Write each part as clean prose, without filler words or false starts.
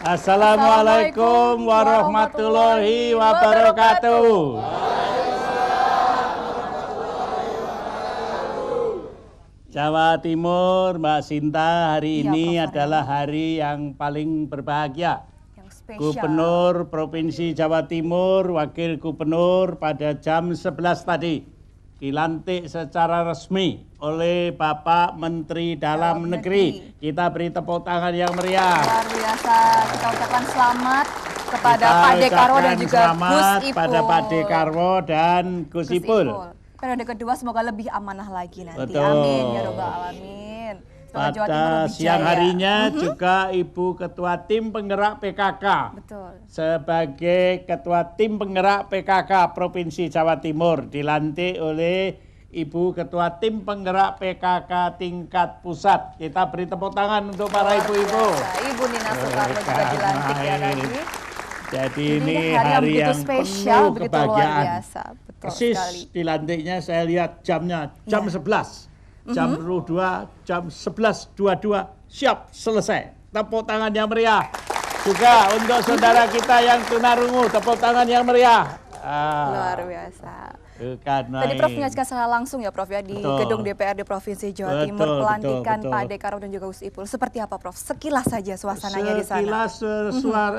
Assalamualaikum warahmatullahi wabarakatuh. Jawa Timur, Mbak Sinta, hari ini adalah hari yang paling berbahagia. Gubernur Provinsi Jawa Timur, Wakil Gubernur pada jam 11 tadi dilantik secara resmi oleh Bapak Menteri Dalam Negeri. Kita beri tepuk tangan yang meriah. Luar biasa, kita ucapkan selamat kepada Pak Dekarwo dan juga Gus Ipul. Pada Pak Dekarwo dan Gus Ipul. Periode kedua semoga lebih amanah lagi nanti. Betul. Amin ya robbal alamin. Pada siang harinya juga Ibu Ketua Tim Penggerak PKK. Betul. Sebagai Ketua Tim Penggerak PKK Provinsi Jawa Timur dilantik oleh Ibu Ketua Tim Penggerak PKK tingkat pusat. Kita beri tepuk tangan untuk para ibu-ibu. Ibu Nina Soekarno juga dilantik ya tadi. Jadi ini hari yang spesial, penuh kebahagiaan. Luar biasa. Betul persis sekali. Dilantiknya saya lihat jamnya, jam 11. Jam 22, jam 11.22, siap, selesai. Tepuk tangan yang meriah. Juga untuk saudara kita yang tunarungu, tepuk tangan yang meriah. Luar biasa. Tadi Prof menyaksikan secara langsung ya Prof ya di gedung DPRD Provinsi Jawa Timur pelantikan Pak Dekarwo dan juga Gus Ipul. Seperti apa Prof? Sekilas saja suasananya di sana. Sekilas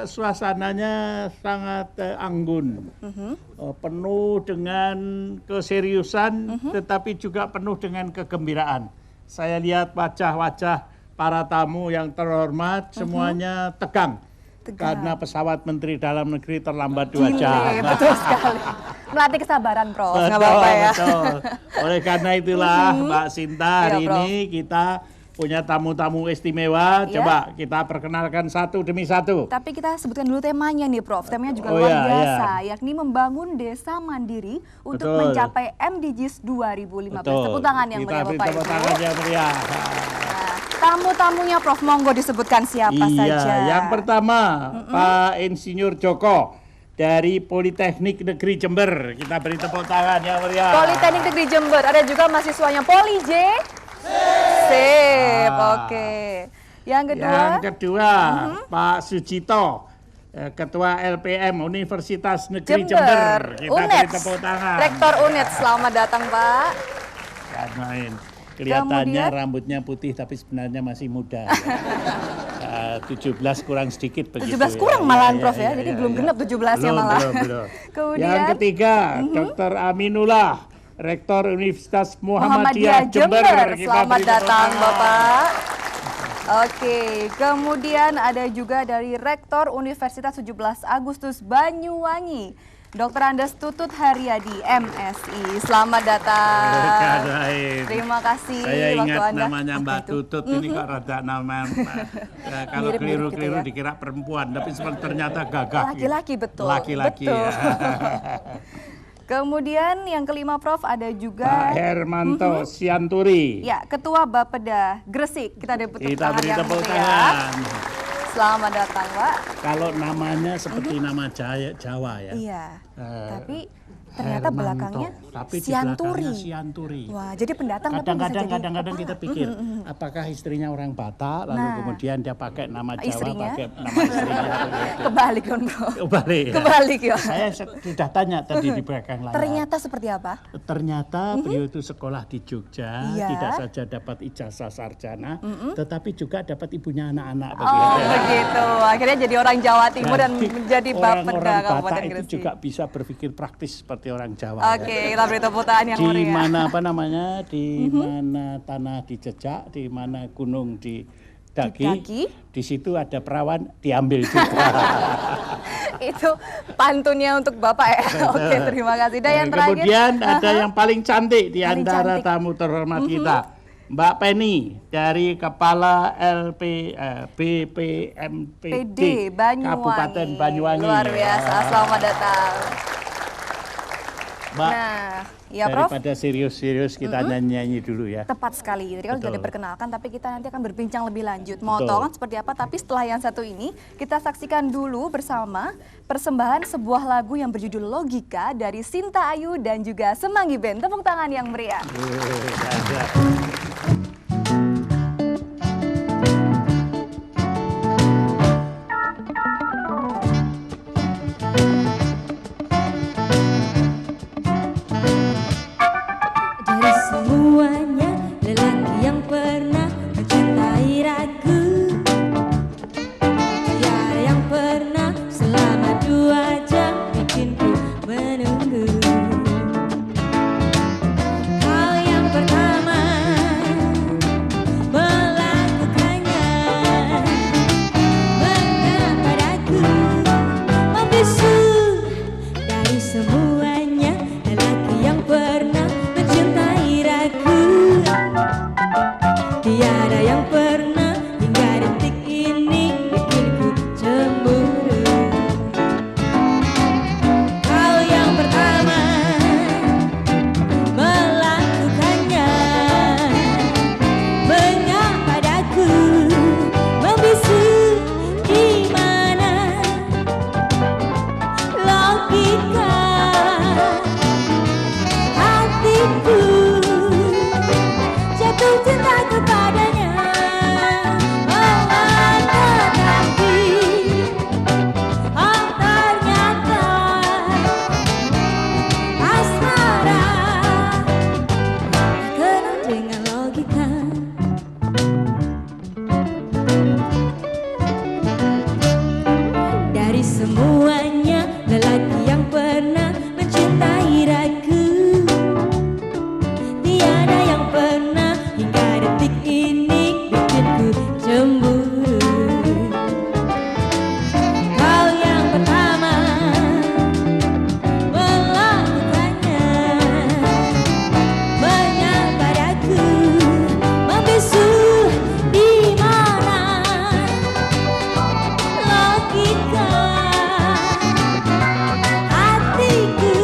suasananya sangat anggun. Penuh dengan keseriusan tetapi juga penuh dengan kegembiraan. Saya lihat wajah-wajah para tamu yang terhormat semuanya tegang. Karena pesawat Menteri Dalam Negeri terlambat 2 jam. Betul sekali. Melatih kesabaran, Prof. Betul, nggak apa-apa ya. Betul. Oleh karena itulah Mbak Sinta, hari ini kita punya tamu-tamu istimewa. Coba kita perkenalkan satu demi satu. Tapi kita sebutkan dulu temanya nih, Prof. Temanya juga luar biasa, yakni membangun desa mandiri untuk mencapai MDGs 2015. Tepuk tangan yang meriah, Bapak Ibu. Tepuk tangan yang meriah. Tamu-tamunya Prof, monggo disebutkan siapa saja. Yang pertama Pak Insinyur Joko dari Politeknik Negeri Jember. Kita beri tepuk tangan yang meriah. Politeknik Negeri Jember, ada juga mahasiswanya Poli J. Sip, oke. Yang kedua, Pak Sujito, Ketua LPM Universitas Negeri Jember. Kita beri tepuk tangan. Rektor UNED, selamat datang Pak. Kelihatannya rambutnya putih tapi sebenarnya masih muda. 17 kurang sedikit begitu. 17 kurang malahan Prof ya, jadi belum genap 17-nya malah. Belum. Yang ketiga, Dr. Aminullah, Rektor Universitas Muhammadiyah Jember. Selamat datang Bapak. Oke, kemudian ada juga dari Rektor Universitas 17 Agustus Banyuwangi, Dr. Andes Tutut Haryadi, MSI. Selamat datang. Terima kasih. Saya ingat namanya Mbak Tutut, ini kok rada nama kalau keliru-keliru dikira perempuan, tapi ternyata gagah. Laki-laki betul. Laki-laki. Kemudian yang kelima Prof ada juga Pak Hermanto Sianturi. Ya, Ketua Bapeda Gresik. Kita beri tepuk tangan. Selamat datang, Pak. Kalau namanya seperti nama Jawa ya. Iya. Tapi ternyata belakangnya Sianturi. Wah, jadi pendatang kadang-kadang kita pikir apakah istrinya orang Batak lalu kemudian dia pakai nama Jawa, pakai nama istrinya. Kebalik kan, Bro. Kebalik ya. Saya sudah tanya tadi di belakang layar. Ternyata seperti apa? Ternyata beliau itu sekolah di Jogja, tidak saja dapat ijazah sarjana, tetapi juga dapat ibunya anak-anak. Begitu. Akhirnya jadi orang Jawa Timur dan menjadi Bapeda Kabupaten Gresik. Itu juga bisa berpikir praktis seperti orang Jawa. Oke, kita beri tepuk tangan yang meriah. Di mana di mana tanah dijejak, di mana gunung didaki, di situ ada perawan diambil juga. Itu pantunnya untuk Bapak ya. Oke, terima kasih. Dan yang terakhir, kemudian ada yang paling cantik di antara tamu terhormat kita, Mbak Penny dari Kepala BPMPD Kabupaten Banyuwangi. Luar biasa, selamat datang. Mbak, ya Prof. Daripada serius-serius kita nyanyi dulu ya. Tepat sekali. Jadi kalau sudah diperkenalkan, tapi kita nanti akan berbincang lebih lanjut. Mau tahu kan seperti apa? Tapi setelah yang satu ini, kita saksikan dulu bersama persembahan sebuah lagu yang berjudul Logika dari Sinta Ayu dan juga Semanggi Band. Tepuk tangan yang meriah. Tiada yang pernah hingga detik ini bikin ku cemburu. Kau yang pertama melakukannya, mengapa daku membisu, di mana logika hatiku jatuh cinta kepadanya. Tetapi oh ternyata asmara kenal dengan logika. Dari semuanya lelaki yang pernah mencintai ragu, tiada yang pernah hingga detik ini bikin ku cemburu. Kau yang pertama melakukannya, mengapa daku membisu, di mana logika hatiku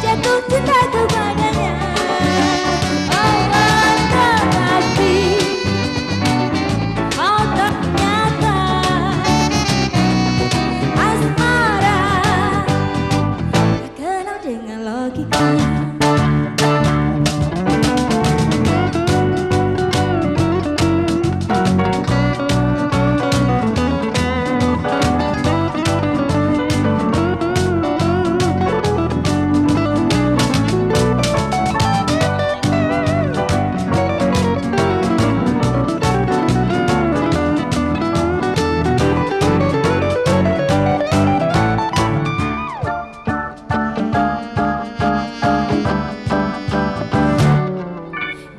jatuh cinta kepadanya. Oh tetapi oh ternyata asmara tak kenal dengan logika.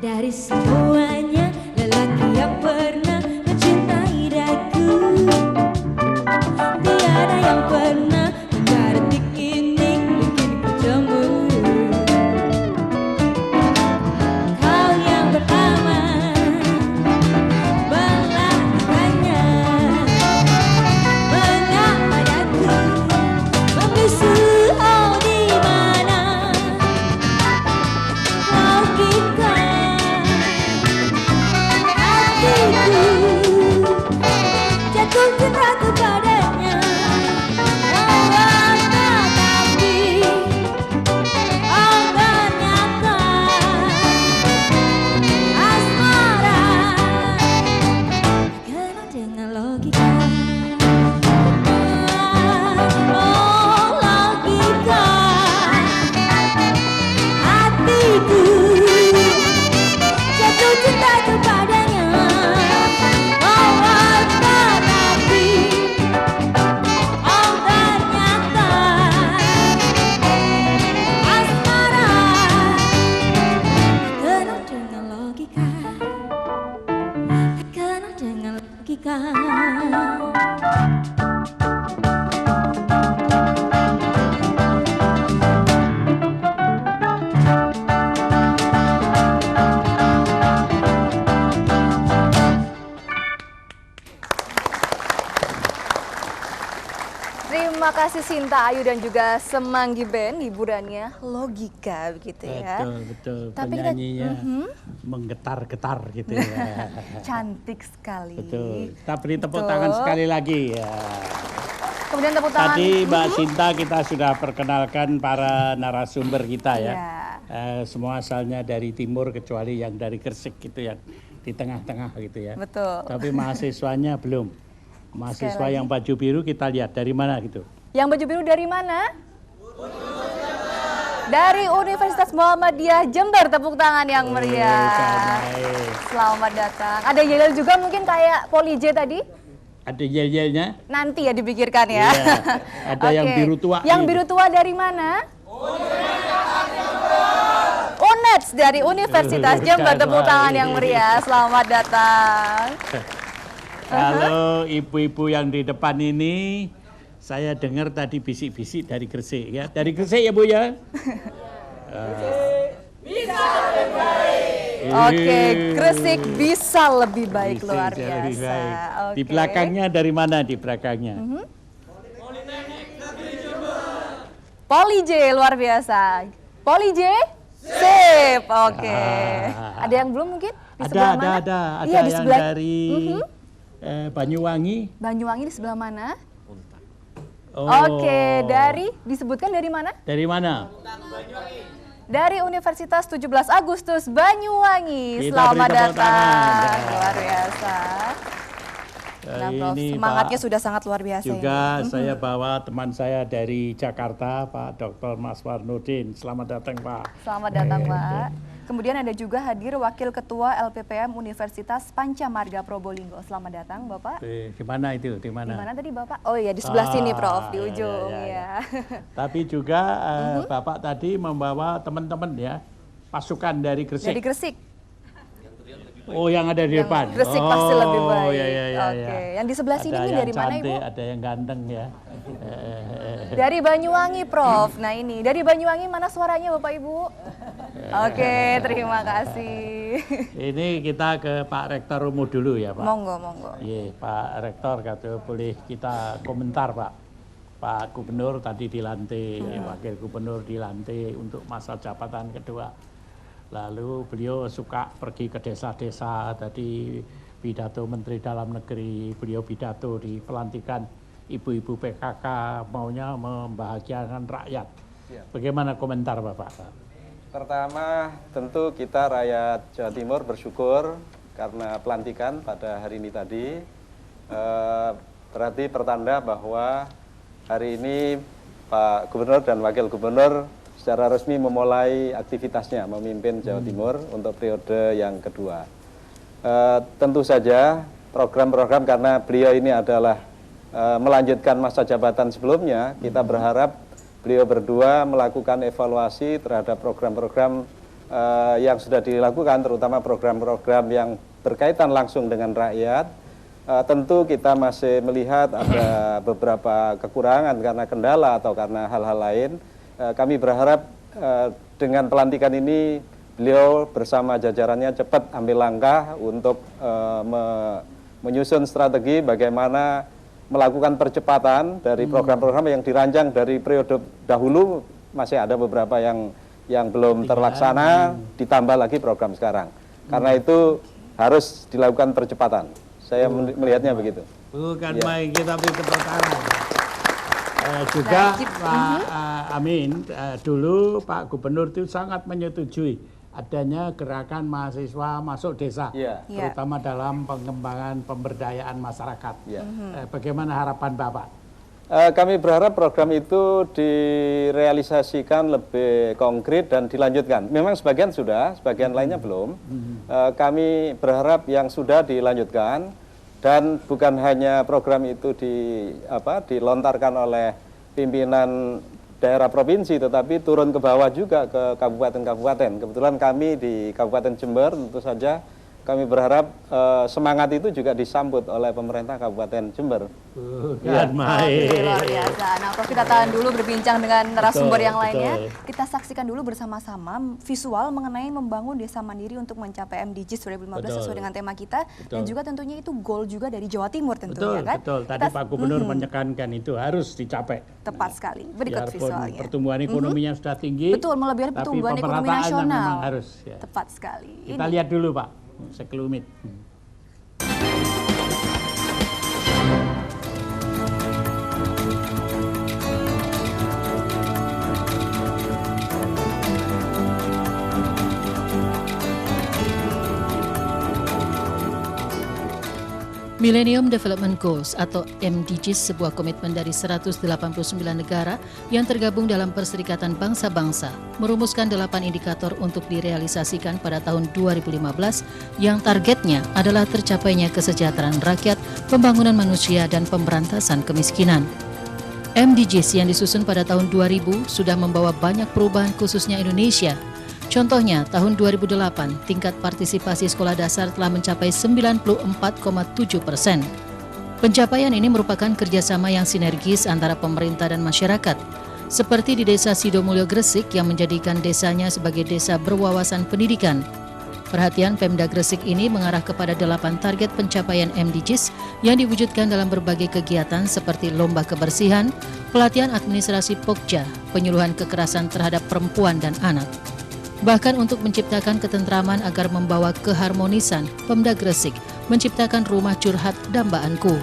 Dari semuanya lelaki yang pernah mencintai daku, tiada yang pernah hingga detik ini bikin ku cemburu. Kau yang pertama melakukannya, mengapa daku membisu, oh di mana logika hatiku jatuh cinta kepadanya. Tetapi oh ternyata asmara kenal dengan logika. Oh logika hatiku jatuh cinta kepadanya. Oh tetapi oh ternyata asmara kenal dengan logika, kenal dengan logika. Terima kasih Sinta Ayu dan juga Semanggi Band, hiburannya logika begitu ya. Betul, betul. Tapi kita- Penyanyinya menggetar-getar gitu ya. Cantik sekali. Betul. Kita beri tepuk Betul. tangan sekali lagi ya. Kemudian tepuk tangan. Tadi Mbak Sinta kita sudah perkenalkan para narasumber kita ya. Iya. Semua asalnya dari timur kecuali yang dari Gresik gitu ya. Di tengah-tengah gitu ya. Betul. Tapi mahasiswanya belum. Mahasiswa Sekali lagi. yang baju biru kita lihat dari mana gitu. Yang baju biru dari mana? Dari Universitas Muhammadiyah Jember, tepuk tangan yang meriah. Baik. Selamat datang. Ada yel juga mungkin kayak Poli J tadi? Ada yel-yelnya? Nanti ya dipikirkan ya. Iya. Ada yang Oke. biru tua. Yang gitu. biru tua dari mana? UNEDS dari Universitas Jember, tepuk tangan yang meriah. Selamat datang. Kalau ibu-ibu yang di depan ini, saya dengar tadi bisik-bisik dari Gresik ya. Dari Gresik ya Bu ya? Bisa lebih baik. Oke, Gresik bisa lebih baik, Bisa luar lebih biasa. baik. Di Oke. belakangnya dari mana di belakangnya? Poli J, luar biasa. Poli J, sip. Oke. Ada yang belum mungkin? Di sebelah mana? Ada Iya, di yang sebelah. dari Banyuwangi. Banyuwangi di sebelah mana? Oh. Oke, disebutkan dari mana? Dari mana? Dari Universitas 17 Agustus Banyuwangi. Kita Selamat beri tepuk tangan. datang. Luar biasa. Nah, Prof, Ini semangatnya Pak, sudah sangat luar biasa juga ini. saya bawa teman saya dari Jakarta, Pak Dr. Mas Warnudin. Selamat datang, Pak. Selamat datang, Pak. Kemudian ada juga hadir Wakil Ketua LPPM Universitas Pancamarga Probolinggo. Selamat datang, Bapak. Di mana itu? Di Di mana? mana tadi, Bapak? Oh iya, di sebelah sini, Prof, di ya, ujung ya, ya. ya. Tapi juga Bapak tadi membawa teman-teman ya, pasukan dari Gresik. Dari Gresik. Oh, yang ada di Yang depan. Gresik pasti lebih baik. Oh, ya, ya, ya, Oke. ya. Yang di sebelah sini Ada ini yang dari mana, Ibu? cantik, ada yang ganteng ya. Dari Banyuwangi, Prof. Nah ini, dari Banyuwangi mana suaranya Bapak Ibu? Oke, terima kasih. Ini kita ke Pak Rektor Umum dulu ya, Pak. Monggo, monggo. Iya, Pak Rektor kata boleh kita komentar, Pak. Pak Gubernur tadi dilantik, Wakil Gubernur dilantik untuk masa jabatan kedua. Lalu beliau suka pergi ke desa-desa, tadi pidato Menteri Dalam Negeri, beliau pidato di pelantikan ibu-ibu PKK, maunya membahagiakan rakyat. Bagaimana komentar Bapak? Pertama, tentu kita rakyat Jawa Timur bersyukur karena pelantikan pada hari ini tadi. Berarti pertanda bahwa hari ini Pak Gubernur dan Wakil Gubernur secara resmi memulai aktivitasnya memimpin Jawa Timur untuk periode yang kedua. Tentu saja program-program karena beliau ini adalah melanjutkan masa jabatan sebelumnya, kita berharap beliau berdua melakukan evaluasi terhadap program-program yang sudah dilakukan, terutama program-program yang berkaitan langsung dengan rakyat. Tentu kita masih melihat ada beberapa kekurangan karena kendala atau karena hal-hal lain. Kami berharap dengan pelantikan ini beliau bersama jajarannya cepat ambil langkah untuk menyusun strategi bagaimana melakukan percepatan dari program-program yang dirancang dari periode dahulu, masih ada beberapa yang belum terlaksana, ditambah lagi program sekarang. Karena itu harus dilakukan percepatan. Saya melihatnya begitu. Bukan Ya. main, kita beri tepuk tangan. Juga Pak Amin, dulu Pak Gubernur itu sangat menyetujui adanya gerakan mahasiswa masuk desa, Ya. terutama dalam pengembangan pemberdayaan masyarakat. Ya. Bagaimana harapan Bapak? Kami berharap program itu direalisasikan lebih konkret dan dilanjutkan. Memang sebagian sudah, sebagian lainnya belum. Kami berharap yang sudah dilanjutkan dan bukan hanya program itu dilontarkan oleh pimpinan daerah provinsi, tetapi turun ke bawah juga ke kabupaten-kabupaten. Kebetulan kami di Kabupaten Jember, tentu saja kami berharap semangat itu juga disambut oleh pemerintah Kabupaten Jember. Bukan main. Oke, luar biasa. Nah, Prof, kita tahan dulu berbincang dengan narasumber Betul, yang lainnya. betul. Kita saksikan dulu bersama-sama visual mengenai membangun desa mandiri untuk mencapai MDGs 2015 Betul. sesuai dengan tema kita. Dan Betul. juga tentunya itu goal juga dari Jawa Timur tentunya Betul, kan. betul. Tadi Kita- Pak Gubernur menekankan itu harus dicapai. Tepat sekali. Berikut Biarpun visualnya. pertumbuhan ekonominya sudah tinggi, Betul, melebihi tapi pertumbuhan ekonomi pemerataannya nasional. memang harus. Ya. Tepat sekali. Kita Ini. lihat dulu Pak, sekelumit. Millennium Development Goals atau MDGs sebuah komitmen dari 189 negara yang tergabung dalam Perserikatan Bangsa-Bangsa merumuskan 8 indikator untuk direalisasikan pada tahun 2015 yang targetnya adalah tercapainya kesejahteraan rakyat, pembangunan manusia, dan pemberantasan kemiskinan. MDGs yang disusun pada tahun 2000 sudah membawa banyak perubahan khususnya Indonesia. Contohnya, tahun 2008, tingkat partisipasi sekolah dasar telah mencapai 94,7%. Pencapaian ini merupakan kerjasama yang sinergis antara pemerintah dan masyarakat, seperti di Desa Sidomulyo Gresik yang menjadikan desanya sebagai desa berwawasan pendidikan. Perhatian Pemda Gresik ini mengarah kepada 8 target pencapaian MDGs yang diwujudkan dalam berbagai kegiatan seperti lomba kebersihan, pelatihan administrasi Pokja, penyuluhan kekerasan terhadap perempuan dan anak. Bahkan untuk menciptakan ketentraman agar membawa keharmonisan, Pemda Gresik menciptakan rumah curhat Dambaanku.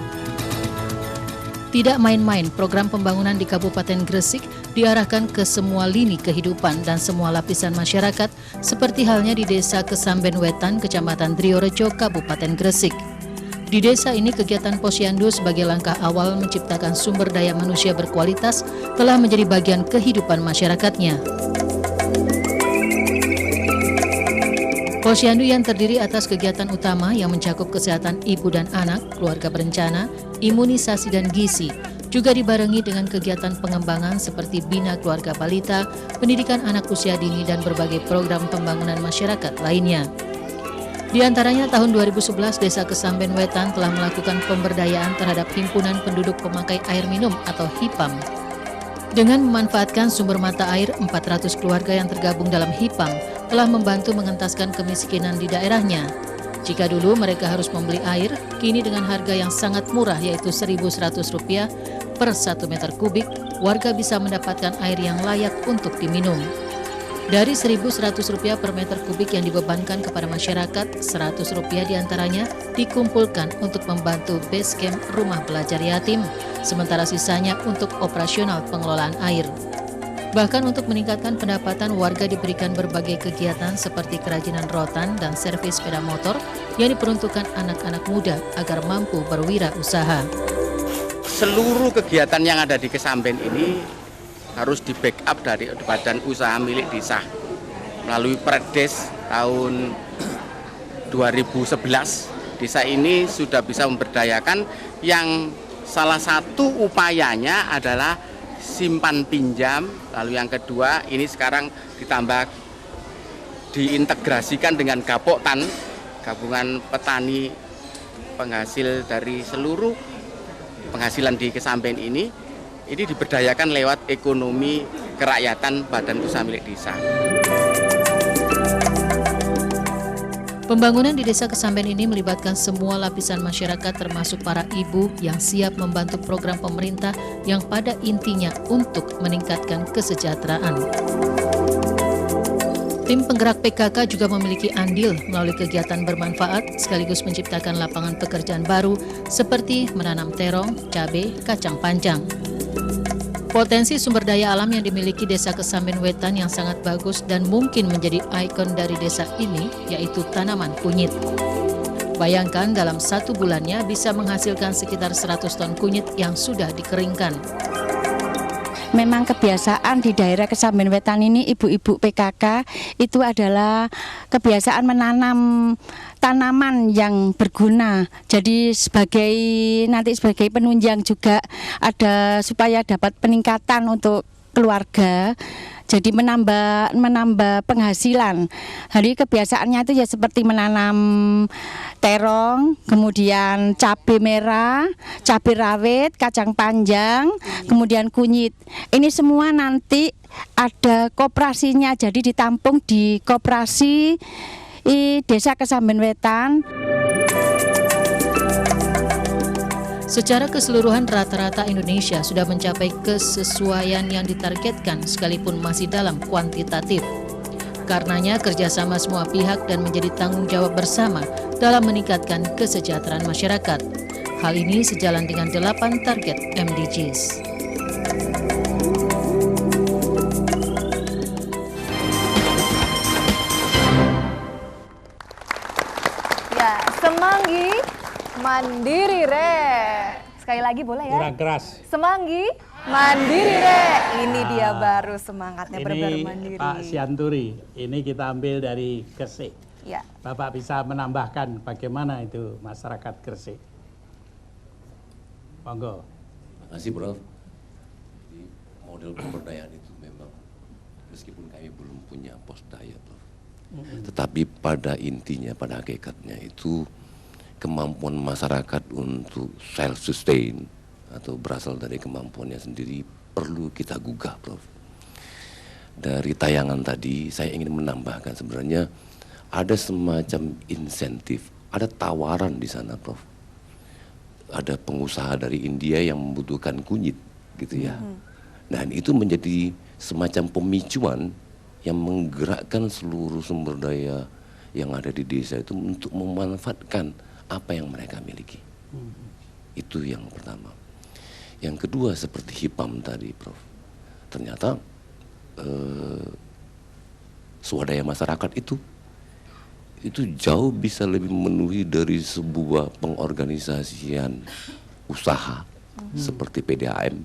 Tidak main-main, program pembangunan di Kabupaten Gresik diarahkan ke semua lini kehidupan dan semua lapisan masyarakat, seperti halnya di Desa Kesamben Wetan, Kecamatan Driorejo, Kabupaten Gresik. Di desa ini, kegiatan Posyandu sebagai langkah awal menciptakan sumber daya manusia berkualitas telah menjadi bagian kehidupan masyarakatnya. Posyandu yang terdiri atas kegiatan utama yang mencakup kesehatan ibu dan anak, keluarga berencana, imunisasi dan gizi, juga dibarengi dengan kegiatan pengembangan seperti bina keluarga balita, pendidikan anak usia dini, dan berbagai program pembangunan masyarakat lainnya. Di antaranya tahun 2011 Desa Kesamben Wetan telah melakukan pemberdayaan terhadap himpunan penduduk pemakai air minum atau HIPAM. Dengan memanfaatkan sumber mata air, 400 keluarga yang tergabung dalam HIPAM telah membantu mengentaskan kemiskinan di daerahnya. Jika dulu mereka harus membeli air, kini dengan harga yang sangat murah yaitu Rp1.100 per 1 meter kubik, warga bisa mendapatkan air yang layak untuk diminum. Dari Rp1.100 per meter kubik yang dibebankan kepada masyarakat, Rp100 diantaranya dikumpulkan untuk membantu base camp rumah belajar yatim, sementara sisanya untuk operasional pengelolaan air. Bahkan untuk meningkatkan pendapatan, warga diberikan berbagai kegiatan seperti kerajinan rotan dan servis sepeda motor yang diperuntukkan anak-anak muda agar mampu berwirausaha. Seluruh kegiatan yang ada di Kesamben ini harus di-backup dari badan usaha milik desa. Melalui Perdes tahun 2011, desa ini sudah bisa memberdayakan yang salah satu upayanya adalah simpan pinjam, lalu yang kedua ini sekarang ditambah diintegrasikan dengan Gapoktan, gabungan petani penghasil dari seluruh penghasilan di Kesamben ini diberdayakan lewat ekonomi kerakyatan badan usaha milik desa. Pembangunan di Desa Kesamben ini melibatkan semua lapisan masyarakat termasuk para ibu yang siap membantu program pemerintah yang pada intinya untuk meningkatkan kesejahteraan. Tim penggerak PKK juga memiliki andil melalui kegiatan bermanfaat sekaligus menciptakan lapangan pekerjaan baru seperti menanam terong, cabai, kacang panjang. Potensi sumber daya alam yang dimiliki Desa Kesamben Wetan yang sangat bagus dan mungkin menjadi ikon dari desa ini yaitu tanaman kunyit. Bayangkan dalam 1 bulannya bisa menghasilkan sekitar 100 ton kunyit yang sudah dikeringkan. Memang kebiasaan di daerah Kesamben Wetan ini ibu-ibu PKK itu adalah kebiasaan menanam tanaman yang berguna. Jadi sebagai penunjang juga ada supaya dapat peningkatan untuk keluarga. Jadi menambah penghasilan. Hari kebiasaannya itu ya seperti menanam terong, kemudian cabai merah, cabai rawit, kacang panjang, kemudian kunyit. Ini semua nanti ada koperasinya, jadi ditampung di koperasi Desa Kesamben Wetan. Secara keseluruhan rata-rata Indonesia sudah mencapai kesesuaian yang ditargetkan sekalipun masih dalam kuantitatif. Karenanya kerjasama semua pihak dan menjadi tanggung jawab bersama dalam meningkatkan kesejahteraan masyarakat. Hal ini sejalan dengan 8 target MDGs. Ya, Semanggi mandiri re. Sekali lagi boleh ya? Kurang keras. Semanggi mandiri re. Ini dia baru semangatnya benar-benar Ini mandiri. Pak Sianturi, ini kita ambil dari Gresik. Ya. Bapak bisa menambahkan bagaimana itu masyarakat Gresik? Monggo. Terima kasih Prof. Di model pemberdayaan itu memang meskipun kami belum punya pos daya Prof. Tetapi pada intinya, pada hakikatnya itu kemampuan masyarakat untuk self-sustain atau berasal dari kemampuannya sendiri perlu kita gugah, Prof. Dari tayangan tadi saya ingin menambahkan sebenarnya ada semacam insentif, ada tawaran di sana, Prof. Ada pengusaha dari India yang membutuhkan kunyit, gitu ya. Dan itu menjadi semacam pemicuan yang menggerakkan seluruh sumber daya yang ada di desa itu untuk memanfaatkan apa yang mereka miliki. Itu yang pertama. Yang kedua seperti HIPAM tadi, Prof. Ternyata swadaya masyarakat itu jauh bisa lebih memenuhi dari sebuah pengorganisasian usaha seperti PDAM.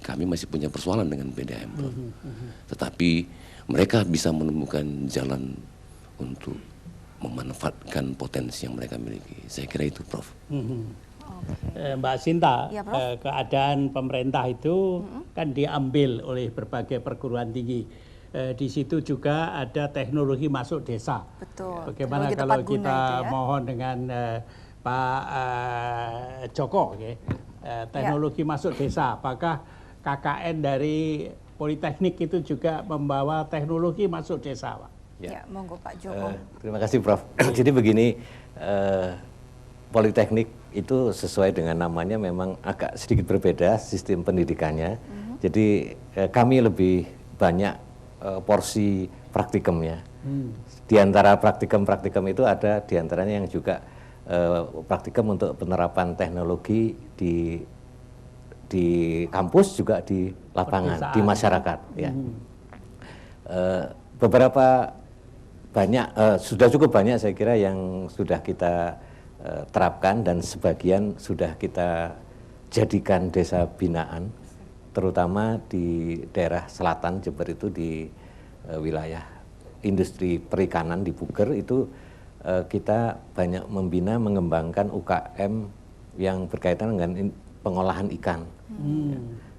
Kami masih punya persoalan dengan PDAM, Prof. Tetapi mereka bisa menemukan jalan untuk memanfaatkan potensi yang mereka miliki. Saya kira itu, Prof. Mbak Sinta, Ya, Prof. keadaan pemerintah itu kan diambil oleh berbagai perguruan tinggi. Di situ juga ada teknologi masuk desa. Betul. Bagaimana Teknologi kalau tepat guna kita itu ya. mohon dengan Pak Joko, teknologi masuk desa, apakah KKN dari Politeknik itu juga membawa teknologi masuk desa, Pak? Ya, monggo Pak Joko. Terima kasih, Prof. Jadi begini, Politeknik itu sesuai dengan namanya memang agak sedikit berbeda sistem pendidikannya. Jadi kami lebih banyak porsi praktikumnya. Di antara praktikum itu ada di antaranya yang juga praktikum untuk penerapan teknologi di kampus juga di lapangan, di masyarakat. Ya. Beberapa banyak, sudah cukup banyak saya kira yang sudah kita terapkan dan sebagian sudah kita jadikan desa binaan, terutama di daerah selatan Jember itu di wilayah industri perikanan di Puger itu kita banyak membina mengembangkan UKM yang berkaitan dengan pengolahan ikan.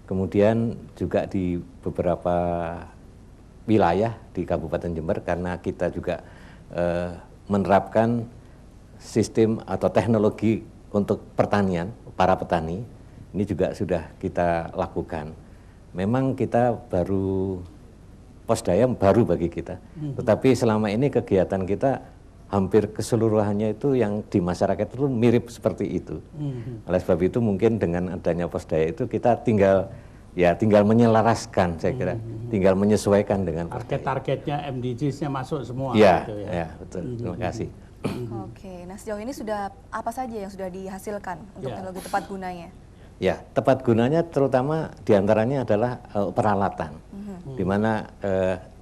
Kemudian juga di beberapa wilayah di Kabupaten Jember karena kita juga menerapkan sistem atau teknologi untuk pertanian, para petani, ini juga sudah kita lakukan. Memang kita baru, Posdaya baru bagi kita, tetapi selama ini kegiatan kita hampir keseluruhannya itu yang di masyarakat itu mirip seperti itu. Oleh sebab itu mungkin dengan adanya Posdaya itu kita tinggal menyelaraskan, saya kira, tinggal menyesuaikan dengan target-targetnya MDGs-nya masuk semua. Ya, gitu ya, betul. Terima kasih. Oke, nah sejauh ini sudah apa saja yang sudah dihasilkan untuk teknologi tepat gunanya? Ya, tepat gunanya terutama diantaranya adalah peralatan, di mana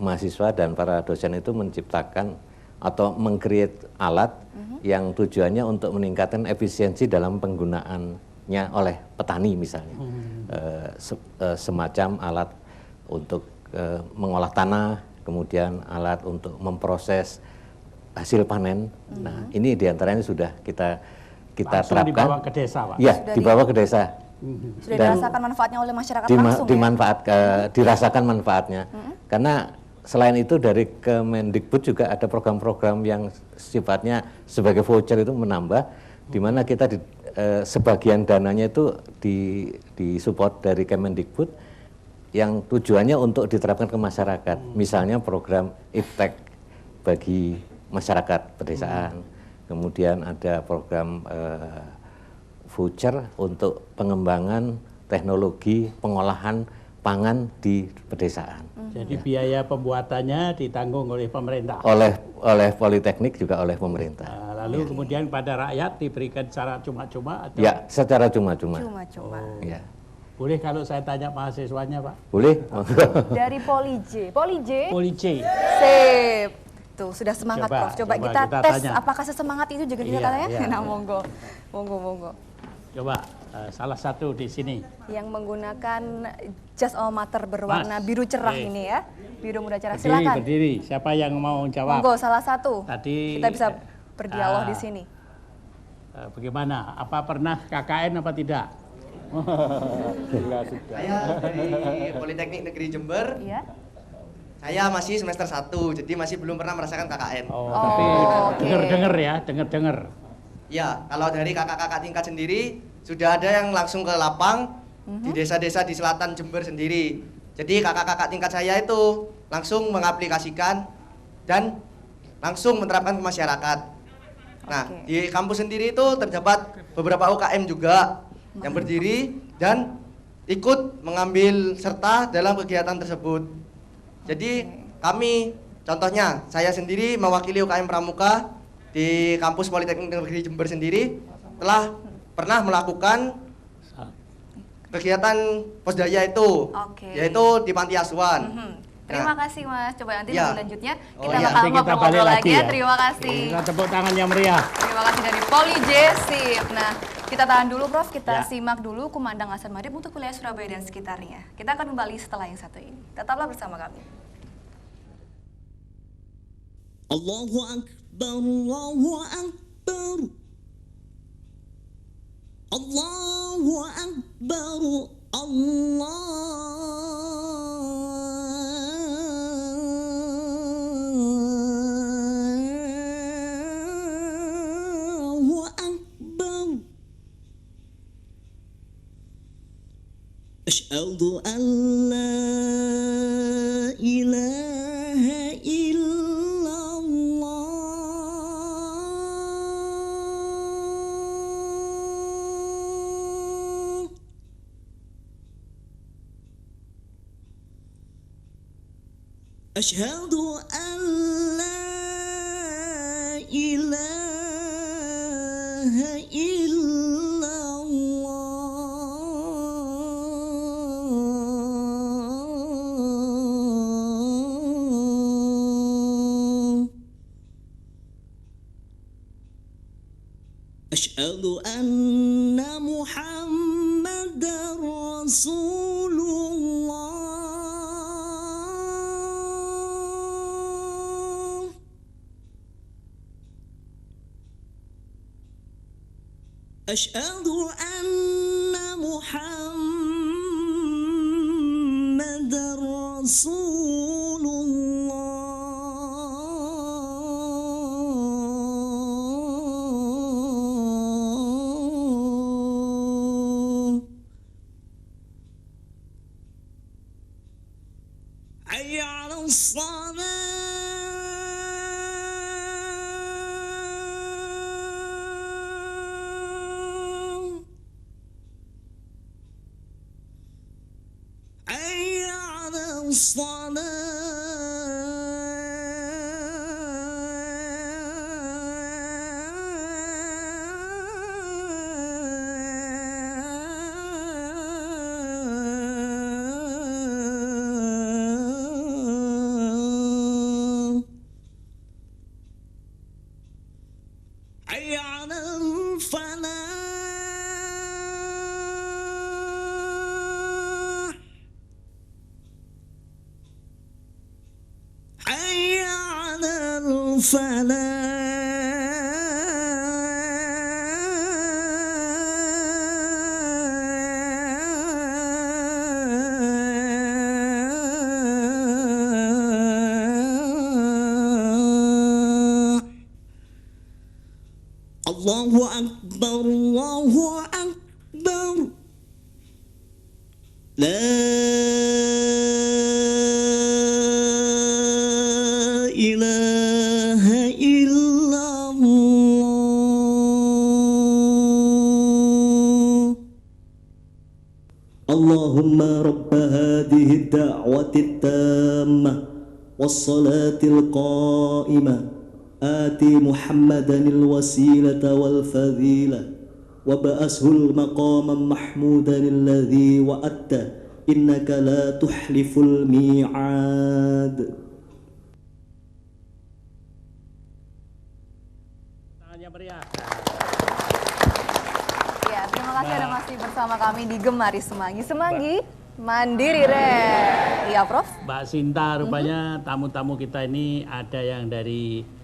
mahasiswa dan para dosen itu menciptakan atau meng-create alat yang tujuannya untuk meningkatkan efisiensi dalam penggunaannya oleh petani misalnya. Semacam alat untuk mengolah tanah, kemudian alat untuk memproses hasil panen. Nah, ini diantaranya sudah kita langsung terapkan. Dibawa ke desa, Pak? Ya, dibawa ke desa. Sudah dirasakan manfaatnya oleh masyarakat langsung dirasakan manfaatnya. Karena selain itu dari Kemendikbud juga ada program-program yang sifatnya sebagai voucher itu menambah, di mana kita sebagian dananya itu disupport dari Kemendikbud yang tujuannya untuk diterapkan ke masyarakat. Misalnya program Iptek bagi masyarakat pedesaan. Kemudian ada program voucher untuk pengembangan teknologi pengolahan pangan di pedesaan. Jadi biaya pembuatannya ditanggung oleh pemerintah. Oleh Politeknik juga oleh pemerintah. Lalu kemudian pada rakyat diberikan secara cuma-cuma atau? Ya, secara cuma-cuma. Cuma-cuma. Ya. Boleh kalau saya tanya mahasiswanya, Pak? Boleh. Dari Poli J. Sip. Tuh, sudah semangat, Prof. Coba kita tes tanya. Apakah sesemangat itu juga kita tanya? Nah, monggo. Coba salah satu di sini. Yang menggunakan jas alma mater berwarna biru cerah ini ya. Biru muda cerah. Silakan. Berdiri. Siapa yang mau jawab? Monggo, salah satu. Tadi kita bisa berdialog di sini. Bagaimana? Apa pernah KKN apa tidak? Saya dari Politeknik Negeri Jember. Iya. Saya masih semester 1, jadi masih belum pernah merasakan KKN. Tapi dengar-dengar ya, dengar-dengar. Ya, kalau dari kakak-kakak tingkat sendiri, sudah ada yang langsung ke lapang di desa-desa di selatan Jember sendiri. Jadi kakak-kakak tingkat saya itu langsung mengaplikasikan dan langsung menerapkan ke masyarakat. Nah, di kampus sendiri itu terdapat beberapa UKM juga yang berdiri dan ikut mengambil serta dalam kegiatan tersebut. Jadi kami, contohnya saya sendiri mewakili UKM Pramuka di kampus Politeknik Negeri Jember sendiri telah pernah melakukan kegiatan posdaya itu, yaitu di panti asuhan. Terima kasih Mas. Coba nanti Ya. selanjutnya Oh, kita iya. bakal Nanti kita ngobrol-ngobrol balik lagi lagi ya. ya. Terima kasih. Kita tepuk tangan yang meriah. Terima kasih dari Poli J. Sip. Nah, kita tahan dulu Prof, kita Ya. simak dulu kumandang azan maghrib untuk wilayah Surabaya dan sekitarnya. Kita akan kembali setelah yang satu ini. Tetaplah bersama kami. Allahu Akbar, Allahu Akbar. Allahu Akbar, Allahu Akbar. Asyhadu an la ilaha illallah. Asyhadu an la ilaha illallah. Asyhadu anna Muhammadar Rasulullah. Asyhadu anna Muhammadar Rasulullah. Hayya 'alas salah. Hayya 'alas salah. Hayya 'alal falah. Hayya 'alal falah. Allahu Akbar, Allahu Akbar. La ilaha illallah. Allahumma rabb hadhihi ad-da'wati at-tammah was-salatil qa'imah. آتي محمدا الوسيلة والفضيلة وبأسه المقام محمودا الذي وعدته إنك لا تحلف الميعاد. Tangan yang meriah. Ya, terima kasih Anda masih bersama kami di Gemari Semanggi. Semanggi Mandiri Re. Iya, Prof. Mbak Sinta, rupanya tamu-tamu kita ini ada yang dari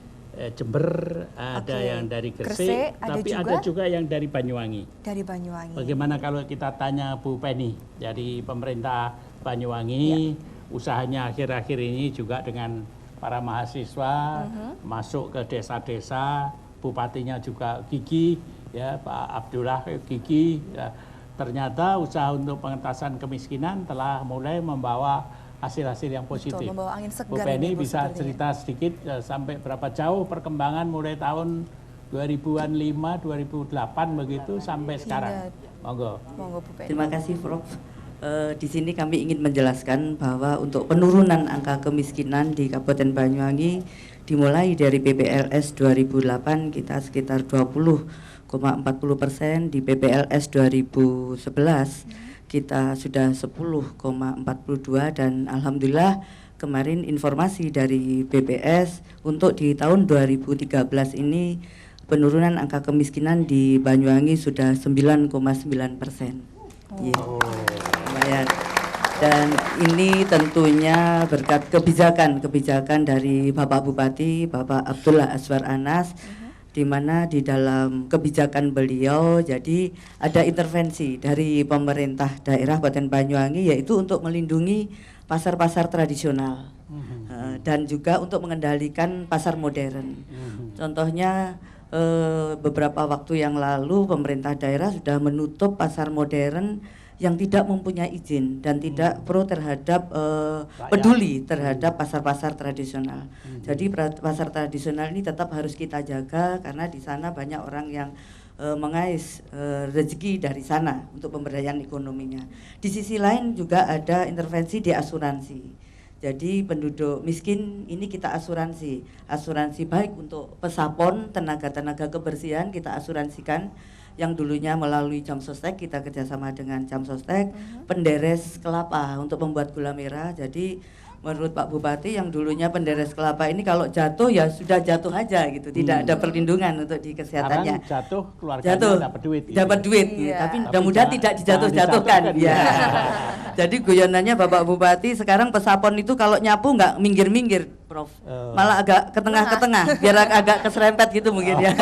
Jember, ada yang dari Gresik, tapi ada juga yang dari Banyuwangi. Dari Banyuwangi. Bagaimana kalau kita tanya Bu Penny dari pemerintah Banyuwangi, usahanya akhir-akhir ini juga dengan para mahasiswa masuk ke desa-desa, bupatinya juga Gigi, ya Pak Abdullah Gigi. Ya, ternyata usaha untuk pengentasan kemiskinan telah mulai membawa hasil-hasil yang positif. Betul, membawa angin Bu segar Penny ini, Bu, bisa sebenarnya. cerita sedikit sampai berapa jauh perkembangan mulai tahun 2005, 2008 begitu sampai sekarang. Monggo. Monggo Bu Penny. Terima kasih Prof. Di sini kami ingin menjelaskan bahwa untuk penurunan angka kemiskinan di Kabupaten Banyuwangi dimulai dari PPLS 2008 kita sekitar 20,40%, di PPLS 2011 kita sudah 10,42 dan alhamdulillah kemarin informasi dari BPS untuk di tahun 2013 ini penurunan angka kemiskinan di Banyuwangi sudah 9,9%. Lumayan. Dan ini tentunya berkat kebijakan dari Bapak Bupati, Bapak Abdullah Azwar Anas, di mana di dalam kebijakan beliau jadi ada intervensi dari pemerintah daerah Kabupaten Banyuwangi yaitu untuk melindungi pasar-pasar tradisional dan juga untuk mengendalikan pasar modern. Contohnya beberapa waktu yang lalu pemerintah daerah sudah menutup pasar modern yang tidak mempunyai izin dan tidak pro terhadap peduli terhadap pasar-pasar tradisional. Jadi pasar tradisional ini tetap harus kita jaga karena di sana banyak orang yang mengais rezeki dari sana untuk pemberdayaan ekonominya. Di sisi lain juga ada intervensi di asuransi. Jadi penduduk miskin ini kita asuransi baik untuk pesapon, tenaga kebersihan kita asuransikan yang dulunya melalui Jam Sostek kita kerjasama dengan Jam Sostek, penderes kelapa untuk membuat gula merah. Jadi menurut Pak Bupati yang dulunya penderes kelapa ini kalau jatuh ya sudah jatuh aja gitu, tidak ada perlindungan untuk di kesehatannya. Sekarang jatuh keluarganya dapat duit. Gitu. Dapat duit, tapi mudah-mudahan tidak dijatuh-jatuhkan. Ya. Jadi guyonannya Bapak Bupati sekarang pesapon itu kalau nyapu nggak minggir-minggir, Prof. Malah agak ke tengah-ke-tengah, biar agak keserempet gitu mungkin ya.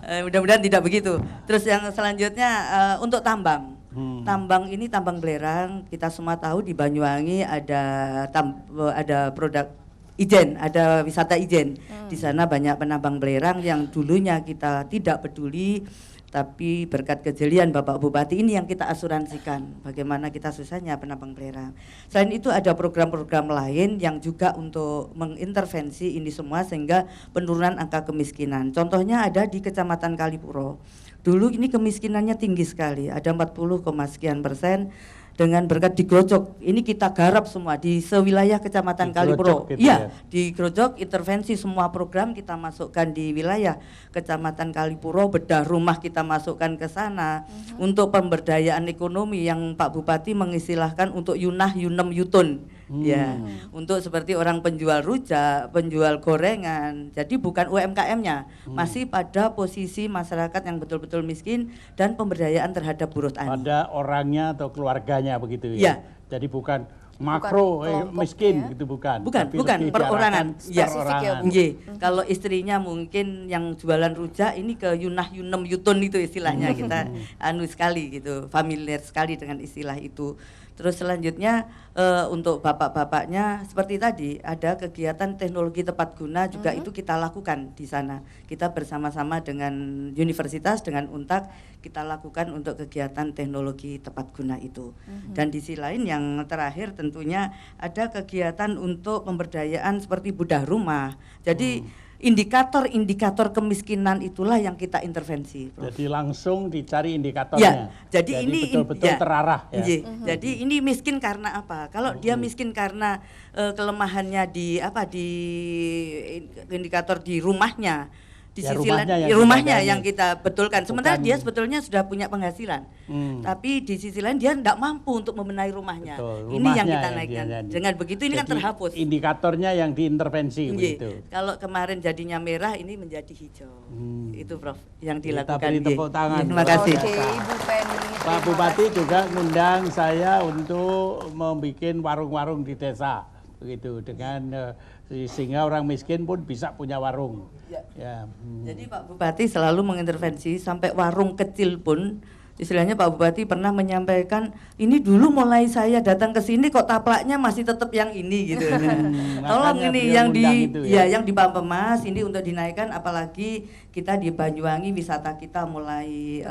Mudah-mudahan tidak begitu. Terus yang selanjutnya untuk tambang. Tambang ini tambang belerang, kita semua tahu di Banyuwangi ada produk ijen, ada wisata ijen. Di sana banyak penambang belerang yang dulunya kita tidak peduli, tapi berkat kejelian Bapak Bupati ini yang kita asuransikan. Bagaimana kita susahnya penambang belerang. Selain itu ada program-program lain yang juga untuk mengintervensi ini semua sehingga penurunan angka kemiskinan. Contohnya ada di Kecamatan Kalipuro. Dulu ini kemiskinannya tinggi sekali, ada 40, sekian persen. Dengan berkat digrojok, ini kita garap semua di sewilayah Kecamatan Kalipuro. Gitu iya, digrojok, intervensi semua program kita masukkan di wilayah Kecamatan Kalipuro, bedah rumah kita masukkan ke sana untuk pemberdayaan ekonomi yang Pak Bupati mengistilahkan untuk yunah yunem yutun. Ya, untuk seperti orang penjual rujak, penjual gorengan. Jadi bukan UMKM-nya, masih pada posisi masyarakat yang betul-betul miskin dan pemberdayaan terhadap buruh tani. Pada orangnya atau keluarganya begitu ya. Ya. Jadi bukan makro miskin gitu bukan. Bukan perorangan. Ya, kalau istrinya mungkin yang jualan rujak ini ke yunah yunem yutun itu istilahnya kita anu sekali gitu, familiar sekali dengan istilah itu. Terus selanjutnya untuk bapak-bapaknya seperti tadi ada kegiatan teknologi tepat guna juga itu kita lakukan di sana. Kita bersama-sama dengan universitas dengan Untak kita lakukan untuk kegiatan teknologi tepat guna itu. Dan di sisi lain yang terakhir tentunya ada kegiatan untuk pemberdayaan seperti bedah rumah. Jadi indikator-indikator kemiskinan itulah yang kita intervensi. Prof. Jadi langsung dicari indikatornya. Ya, jadi ini betul-betul terarah. Ya. Jadi ini miskin karena apa? Kalau dia miskin karena kelemahannya di indikator di rumahnya. Di sisi rumahnya yang kita betulkan. Sementara dia sebetulnya sudah punya penghasilan, tapi di sisi lain dia tidak mampu untuk membenahi rumahnya. Ini yang kita naikkan. Dengan begitu ini kan terhapus. Indikatornya yang diintervensi begitu. Kalau kemarin jadinya merah, ini menjadi hijau. Itu Prof yang dilakukan. Kita beri tepuk tangan. Terima kasih. Ibu Penny. Pak Bupati juga ngundang saya untuk membuat warung-warung di desa, begitu dengan sehingga orang miskin pun bisa punya warung. Ya. Jadi Pak Bupati selalu mengintervensi sampai warung kecil pun. Istilahnya Pak Bupati pernah menyampaikan, ini dulu mulai saya datang ke sini kok taplaknya masih tetap yang ini gitu. Tolong ini yang di yang di Pampemas ini untuk dinaikkan, apalagi kita di Banyuwangi wisata kita mulai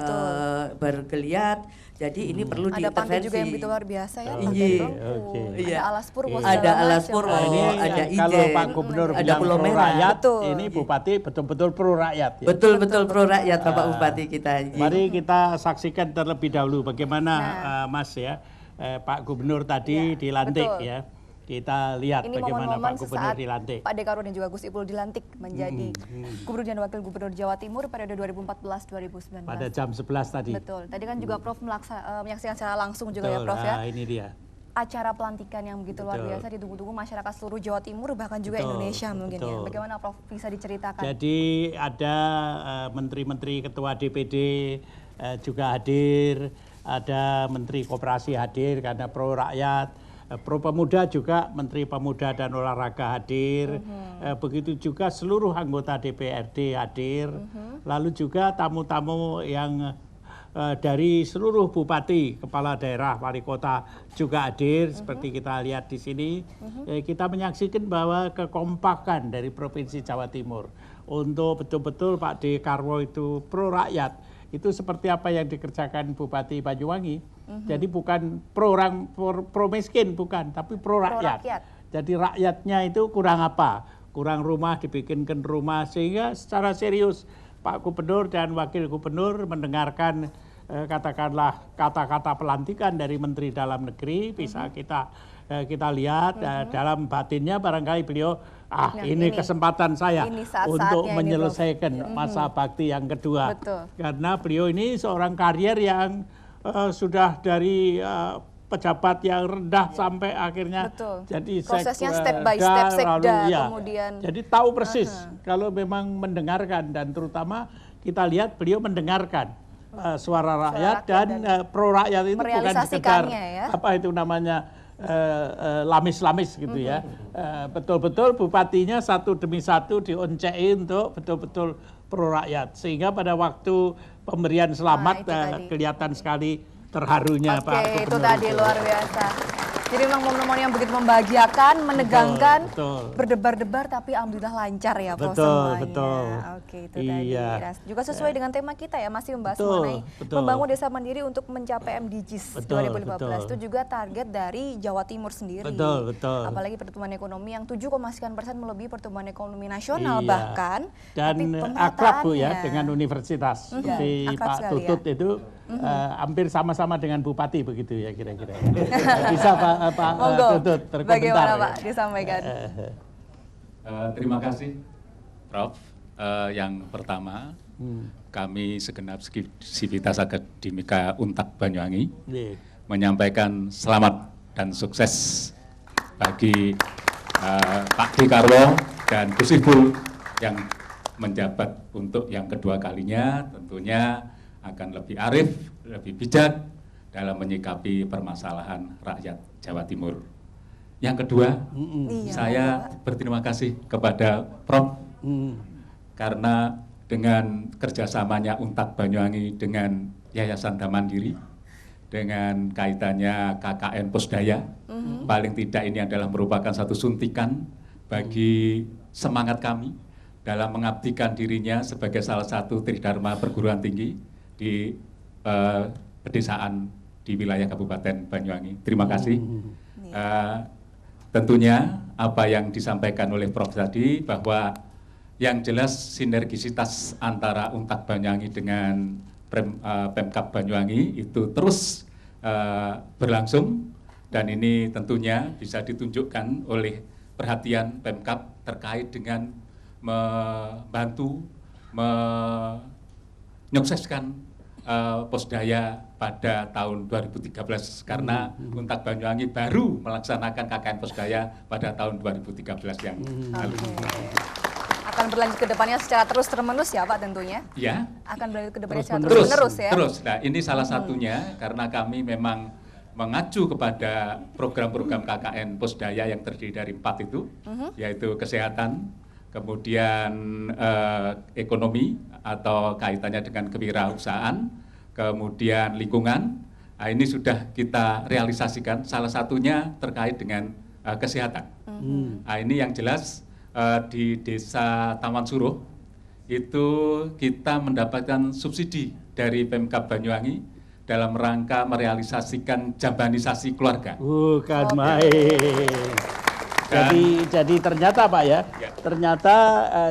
bergeliat. Jadi ini perlu ada pantai diintervensi. juga yang begitu luar biasa ya, Iya. Pantai Bengku, Iya. ada Alas Purwo, Ada segala Alas macam. Purwo, Nah, ini ada kalau Ijen, Pak Gubernur ada bilang Pulau pro Merah. rakyat, Betul. ini Bupati betul-betul pro rakyat. Ya. Betul-betul pro rakyat Bapak Bupati kita. Mari kita saksikan terlebih dahulu bagaimana Mas ya, Pak Gubernur tadi dilantik betul. ya. Kita lihat Ini bagaimana momen-momen Pak Gubernur sesaat dilantik. Pak Dekarwo dan juga Gus Ipul dilantik menjadi Gubernur dan Wakil Gubernur Jawa Timur periode 2014-2019. Pada jam 11 tadi. Betul. Tadi kan juga Prof menyaksikan secara langsung juga ya Prof ya. Ini dia. Acara pelantikan yang begitu luar biasa ditunggu-tunggu masyarakat seluruh Jawa Timur bahkan juga Indonesia mungkin ya. Bagaimana Prof bisa diceritakan? Jadi ada menteri-menteri ketua DPD juga hadir, ada menteri koperasi hadir karena pro rakyat. Pro Pemuda juga Menteri Pemuda dan Olahraga hadir, begitu juga seluruh anggota DPRD hadir, lalu juga tamu-tamu yang dari seluruh bupati, kepala daerah, wali kota juga hadir, seperti kita lihat di sini. Kita menyaksikan bahwa kekompakan dari Provinsi Jawa Timur untuk betul-betul Pak Dekarwo itu pro rakyat. Itu seperti apa yang dikerjakan Bupati Banyuwangi. Jadi bukan pro miskin, bukan, tapi pro rakyat. Jadi rakyatnya itu kurang apa? Kurang rumah, dibikinkan rumah, sehingga secara serius Pak Gubernur dan Wakil Gubernur mendengarkan katakanlah kata-kata pelantikan dari Menteri Dalam Negeri. Bisa kita lihat dalam batinnya barangkali beliau ini kesempatan saya untuk menyelesaikan masa bakti yang kedua. Betul. Karena beliau ini seorang karier yang sudah dari pejabat yang rendah sampai akhirnya jadi prosesnya sekda, step by step sekda kemudian jadi tahu persis kalau memang mendengarkan, dan terutama kita lihat beliau mendengarkan suara rakyat dan pro rakyat itu bukan sekedar apa itu namanya lamis-lamis gitu ya. Betul-betul bupatinya satu demi satu dioncein untuk betul-betul pro rakyat, sehingga pada waktu pemberian selamat kelihatan sekali terharunya Pak Gubernur. Oke, itu tadi luar biasa. Jadi memang momen-momen yang begitu membahagiakan, menegangkan, berdebar-debar, tapi alhamdulillah lancar ya Prof semuanya. Betul. Oke, itu tadi. Juga sesuai dengan tema kita ya, masih membahas mengenai membangun desa mandiri untuk mencapai MDGs 2015. Itu juga target dari Jawa Timur sendiri. Betul. Apalagi pertumbuhan ekonomi yang 7,sekian% melebihi pertumbuhan ekonomi nasional bahkan. Dan akrab Bu ya dengan universitas. Seperti Pak Tutut itu hampir sama-sama dengan Bupati begitu ya kira-kira. Bisa Pak Tutut berkomentar. Bagaimana Pak disampaikan? Terima kasih Prof. Yang pertama kami segenap sivitas akademika Untak Banyuwangi menyampaikan selamat dan sukses bagi Pak Dekarwo dan Gus Ipul yang menjabat untuk yang kedua kalinya. Tentunya akan lebih arif, lebih bijak dalam menyikapi permasalahan rakyat Jawa Timur. Yang kedua, saya berterima kasih kepada Prof. Karena dengan kerjasamanya Untak Banyuwangi dengan Yayasan Damandiri, dengan kaitannya KKN Posdaya, paling tidak ini adalah merupakan satu suntikan bagi semangat kami dalam mengabdikan dirinya sebagai salah satu tridharma perguruan tinggi di pedesaan di wilayah Kabupaten Banyuwangi. Terima kasih. Tentunya apa yang disampaikan oleh Prof tadi bahwa yang jelas sinergisitas antara Untak Banyuwangi dengan Pemkab Banyuwangi itu terus berlangsung, dan ini tentunya bisa ditunjukkan oleh perhatian Pemkab terkait dengan membantu menyukseskan Posdaya pada tahun 2013 karena Untak Banyuwangi baru melaksanakan KKN Posdaya pada tahun 2013 yang lalu. Akan berlanjut ke depannya secara terus-menerus ya Pak tentunya? Ya. Akan berlanjut ke depannya secara terus-menerus ya? Terus. Nah ini salah satunya karena kami memang mengacu kepada program-program KKN Posdaya yang terdiri dari 4 itu, yaitu kesehatan, kemudian ekonomi atau kaitannya dengan kewirausahaan, kemudian lingkungan. Nah, ini sudah kita realisasikan, salah satunya terkait dengan kesehatan. Nah, ini yang jelas di Desa Taman Suruh itu kita mendapatkan subsidi dari Pemkab Banyuwangi dalam rangka merealisasikan jambanisasi keluarga. Bukan main. Jadi ternyata Pak ya, ternyata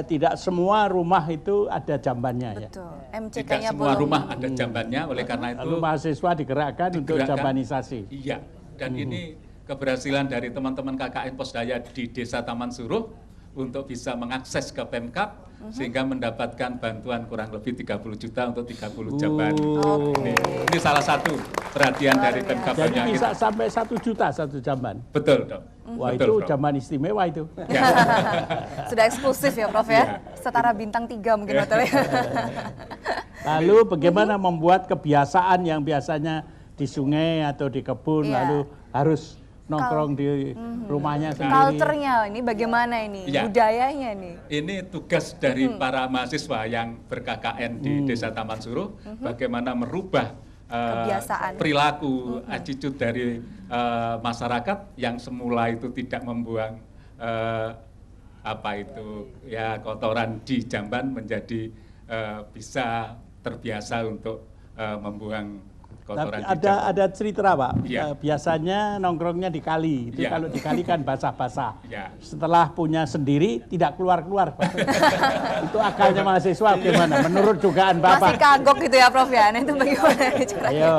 tidak semua rumah itu ada jambannya. Betul. Ya. Tidak semua rumah ada jambannya, oleh karena itu lalu mahasiswa digerakkan untuk jambanisasi. Iya, dan ini keberhasilan dari teman-teman KKN Posdaya di Desa Taman Suruh untuk bisa mengakses ke Pemkab sehingga mendapatkan bantuan kurang lebih 30 juta untuk 30 jamban. Ini salah satu perhatian dari Pemkab Jadi Banyuwangi. bisa sampai 1 juta satu jamban. Betul, Dok. Wah, Betul, itu Prof. jamban istimewa itu. Sudah eksklusif ya Prof ya. Setara bintang 3 mungkin hotelnya. Lalu bagaimana membuat kebiasaan yang biasanya di sungai atau di kebun lalu harus nongkrong di rumahnya sendiri. Culture-nya ini bagaimana ini? Ya. Budayanya nih. Ini tugas dari para mahasiswa yang ber-KKN di Desa Taman Suruh, bagaimana merubah kebiasaan, perilaku, attitude dari masyarakat yang semula itu tidak membuang kotoran di jamban menjadi bisa terbiasa untuk membuang kotoran. Tapi ada cerita Pak, Ya. biasanya nongkrongnya di kali, itu Ya. kalau di kali kan basah-basah. Ya. Setelah punya sendiri tidak keluar-keluar Pak. Itu akalnya mahasiswa gimana? Menurut dugaan Bapak. Masih kagok gitu ya Prof ya. Nah itu bagaimana caranya? Ayo.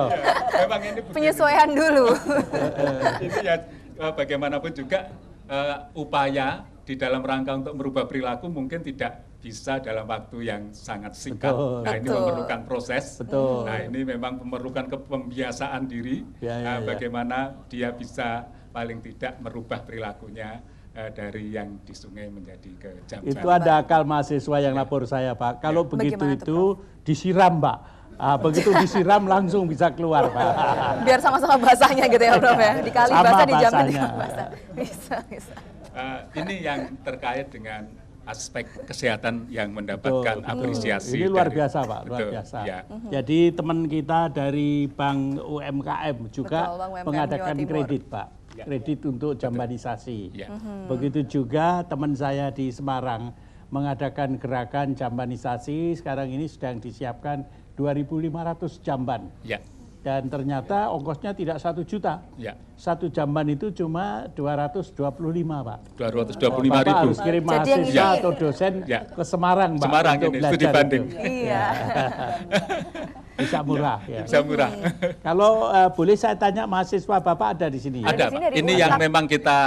Memang ini Penyesuaian dulu. ini ya bagaimanapun juga upaya di dalam rangka untuk merubah perilaku mungkin tidak bisa dalam waktu yang sangat singkat. Betul. Nah ini Betul. memerlukan proses. Betul. Nah ini memang memerlukan pembiasaan diri. Ya. Bagaimana dia bisa paling tidak merubah perilakunya dari yang di sungai menjadi ke jamban. Itu ada akal mahasiswa yang lapor saya Pak. Kalau begitu Bagaimana itu disiram Pak. Begitu disiram langsung bisa keluar Pak. Biar sama-sama basahnya gitu ya Prof ya. Dikali Sama basah, dijamin basahnya. basah. Bisa. Ini yang terkait dengan aspek kesehatan yang mendapatkan Betul. apresiasi. Ini luar dari- biasa Pak, luar Betul, biasa. ya. Jadi teman kita dari Bank UMKM juga Betul, Bank UMKM mengadakan Jawa Timur. kredit Pak, kredit untuk jambanisasi. Ya. Begitu juga teman saya di Semarang mengadakan gerakan jambanisasi, sekarang ini sedang disiapkan 2.500 jamban. Ya. Dan ternyata ongkosnya tidak 1 juta. Ya. Satu jamban itu cuma 225 Pak. 225.000. Bapak harus kirim Jadi yang mahasiswa ini- atau dosen Ya. ke Semarang Pak. Semarang untuk ini, belajar studi banding. itu. Iya. Bisa murah ya. Bisa murah. Kalau boleh saya tanya mahasiswa Bapak ada di sini? Ada, di sini Pak. dari Ini Untak. yang memang kita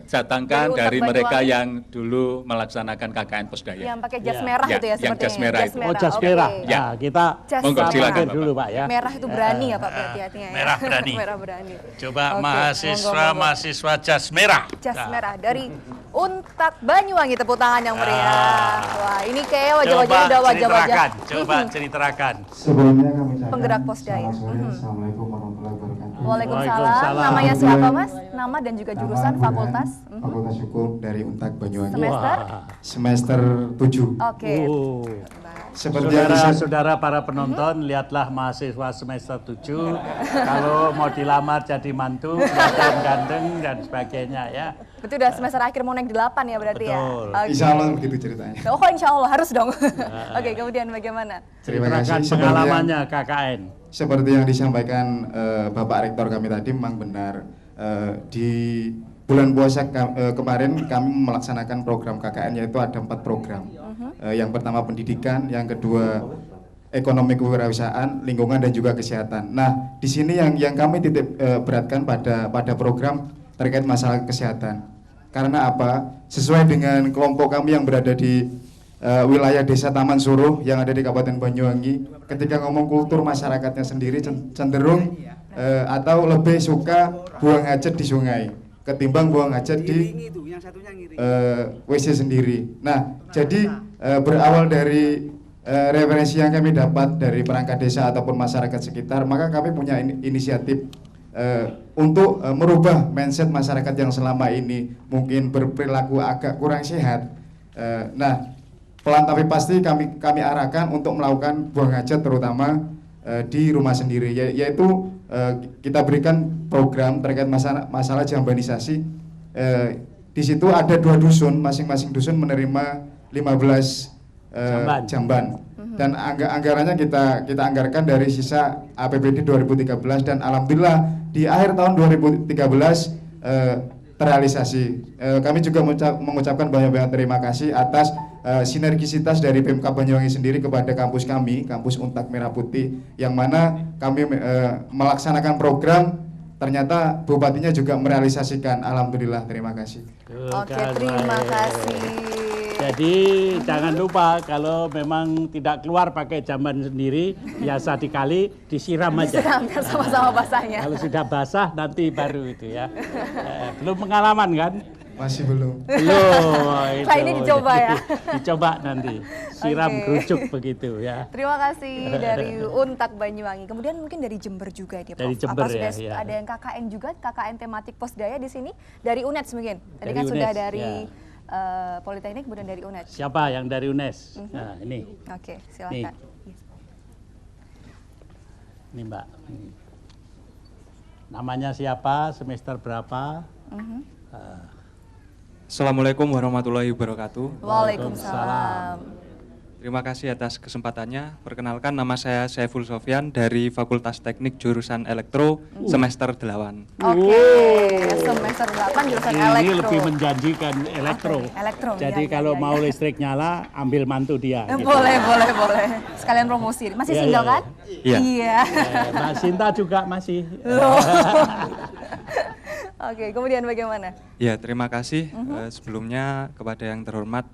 datangkan Dari Untak dari mereka Banyuwangi. yang dulu melaksanakan KKN Posdaya. Yang pakai jas Ya. merah Ya, itu ya yang sepertinya. jas merah itu. Oh jas oke. merah. Ya. Nah, kita Jas Monggo, merah. silakan, pakai dulu Pak ya. Merah itu berani ya Pak berarti artinya ya. merah berani. Merah berani. Coba Oke, mahasiswa monggo. mahasiswa jas merah. Jas Nah, merah dari Untak Banyuwangi, tepuk tangan yang meriah. Wah, ini kayak wajah-wajahnya udah wajah-wajah Coba ceritakan. Sebelumnya kami ucapkan penggerak Posdaya. selamat sore. Assalamualaikum warahmatullahi wabarakatuh. Waalaikumsalam. Waalaikumsalam. Namanya siapa Mas? Nama dan juga jurusan Nama fakultas? Burhan, Fakultas Hukum dari Untak Banyuwangi. Semester? Semester 7. Oke. Oh. Seperti yang Saudara-saudara para penonton, lihatlah mahasiswa semester 7 kalau mau dilamar jadi mantu, kelihatan ganteng dan sebagainya ya. Berarti udah semester akhir mau naik 8 ya berarti Betul. ya? Oke. Insya Allah begitu ceritanya. Oh insya Allah harus dong. Oke, kemudian bagaimana? Terima Ceritakan kasih. pengalamannya KKN. Seperti yang disampaikan Bapak Rektor kami tadi, memang benar di bulan puasa kemarin kami melaksanakan program KKN, yaitu ada 4 program. Yang pertama pendidikan, yang kedua ekonomi kewirausahaan, lingkungan dan juga kesehatan. Nah, di sini yang kami titik beratkan pada program terkait masalah kesehatan. Karena apa? Sesuai dengan kelompok kami yang berada di wilayah Desa Taman Suruh yang ada di Kabupaten Banyuwangi, ketika ngomong kultur masyarakatnya sendiri cenderung atau lebih suka buang hajat di sungai ketimbang buang hajat di WC sendiri. Nah, jadi berawal dari referensi yang kami dapat dari perangkat desa ataupun masyarakat sekitar, maka kami punya inisiatif untuk merubah mindset masyarakat yang selama ini mungkin berperilaku agak kurang sehat. Nah, pelan tapi pasti kami arahkan untuk melakukan buang hajat terutama di rumah sendiri, yaitu kita berikan program terkait masalah jambanisasi. Di situ ada 2 dusun, masing-masing dusun menerima 15 Jamban. Dan anggarannya kita anggarkan dari sisa APBD 2013 dan alhamdulillah di akhir tahun 2013 terrealisasi. Kami juga mengucapkan banyak-banyak terima kasih atas sinergisitas dari Pemkab Banyuwangi sendiri kepada kampus kami, kampus Untak Merah Putih, yang mana kami melaksanakan program, ternyata bupatinya juga merealisasikan. Alhamdulillah, terima kasih. Oke, terima kasih. Jadi jangan lupa kalau memang tidak keluar pakai jamban sendiri, biasa dikali disiram aja. Disiram kan sama-sama basahnya. Kalau sudah basah nanti baru itu ya. Belum pengalaman kan? Masih belum. Belum. Nah, ini dicoba ya. Dicoba nanti. Siram kerucuk begitu ya. Terima kasih dari Untak Banyuwangi. Kemudian mungkin dari Jember juga ini, Prof. Dari Jember Apa ya, sudah ya. ada yang KKN juga, KKN tematik Posdaya di sini? Dari UNES mungkin. Tadi Dari kan sudah UNES, dari ya. Politeknik, kemudian dari UNES. Siapa yang dari UNES? Nah, ini. Oke, silakan. Ini Mbak. Namanya siapa? Semester berapa? Assalamualaikum warahmatullahi wabarakatuh. Waalaikumsalam. Terima kasih atas kesempatannya. Perkenalkan, nama saya Saiful Sofyan dari Fakultas Teknik Jurusan Elektro semester 8. Oke, semester 8 jurusan Ini elektro. lebih menjanjikan elektro. Elektro. Jadi ya, kalau ya, mau ya. listrik nyala, ambil mantu dia. gitu. Boleh. Sekalian promosi. Masih Iya, single iya, kan? Iya. Iya. Mbak Sinta juga masih. Loh. Oke, kemudian bagaimana? Ya, terima kasih sebelumnya kepada yang terhormat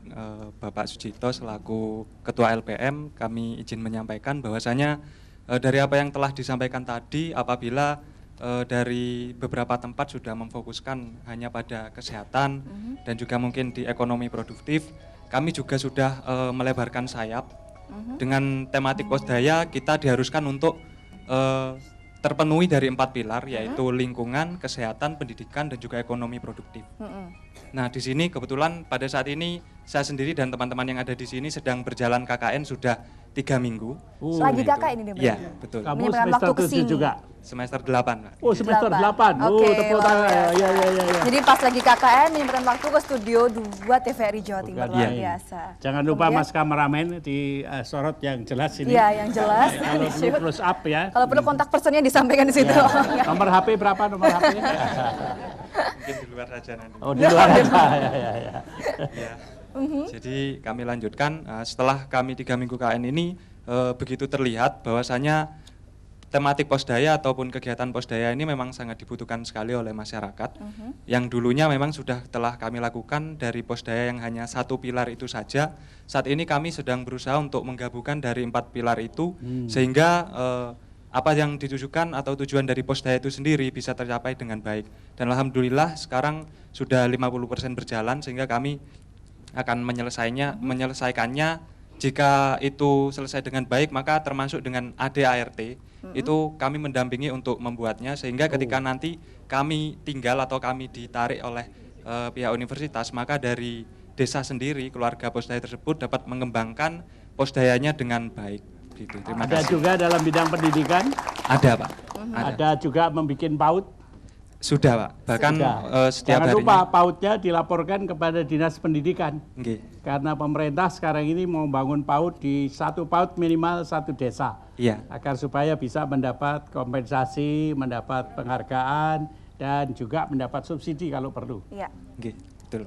Bapak Sujito selaku Ketua LPM, kami izin menyampaikan bahwasanya dari apa yang telah disampaikan tadi, apabila dari beberapa tempat sudah memfokuskan hanya pada kesehatan dan juga mungkin di ekonomi produktif, kami juga sudah melebarkan sayap. Dengan tematik Posdaya kita diharuskan untuk terpenuhi dari 4 pilar, yaitu lingkungan, kesehatan, pendidikan, dan juga ekonomi produktif. Nah, di sini kebetulan pada saat ini saya sendiri dan teman-teman yang ada di sini sedang berjalan KKN sudah 3 minggu. Lagi KKN ini berarti? Iya, betul. Kamu semester 7 juga? Semester 8, Pak. Oh, semester 8. Oh, Oke, tepuk luar tangan. biasa. Ya. Jadi pas lagi KKN menyempatkan waktu ke studio 2 TVRI Jawa Timur. Bukan Luar main. biasa. Jangan lupa Kemudian- Mas kameramen di sorot yang jelas ini. Iya, yang jelas. Kalau perlu close up ya. Kalau perlu kontak personnya disampaikan di situ. Ya. Nomor HP berapa nomor HP? Mungkin di luar saja nanti. Oh, di luar aja. Ya. Ya. Jadi kami lanjutkan, setelah kami 3 minggu KKN ini begitu terlihat bahwasanya tematik Posdaya ataupun kegiatan Posdaya ini memang sangat dibutuhkan sekali oleh masyarakat. Yang dulunya memang sudah telah kami lakukan dari Posdaya yang hanya 1 pilar itu saja. Saat ini kami sedang berusaha untuk menggabungkan dari 4 pilar itu sehingga apa yang ditujukan atau tujuan dari Posdaya itu sendiri bisa tercapai dengan baik. Dan alhamdulillah sekarang sudah 50% berjalan sehingga kami akan menyelesaikannya. Jika itu selesai dengan baik, maka termasuk dengan ADART itu kami mendampingi untuk membuatnya, sehingga ketika nanti kami tinggal atau kami ditarik oleh pihak universitas, maka dari desa sendiri keluarga Posdaya tersebut dapat mengembangkan Posdayanya dengan baik. Gitu. Terima Ada kasih. juga dalam bidang pendidikan? Ada, Pak. Ada juga membuat PAUD? Sudah, Pak. Bahkan setiap Jangan harinya. lupa PAUD-nya dilaporkan kepada Dinas Pendidikan. Nggih. Karena pemerintah sekarang ini mau bangun PAUD di 1 PAUD minimal 1 desa. Iya. Agar supaya bisa mendapat kompensasi, mendapat penghargaan, dan juga mendapat subsidi kalau perlu. Iya. Nggih, betul.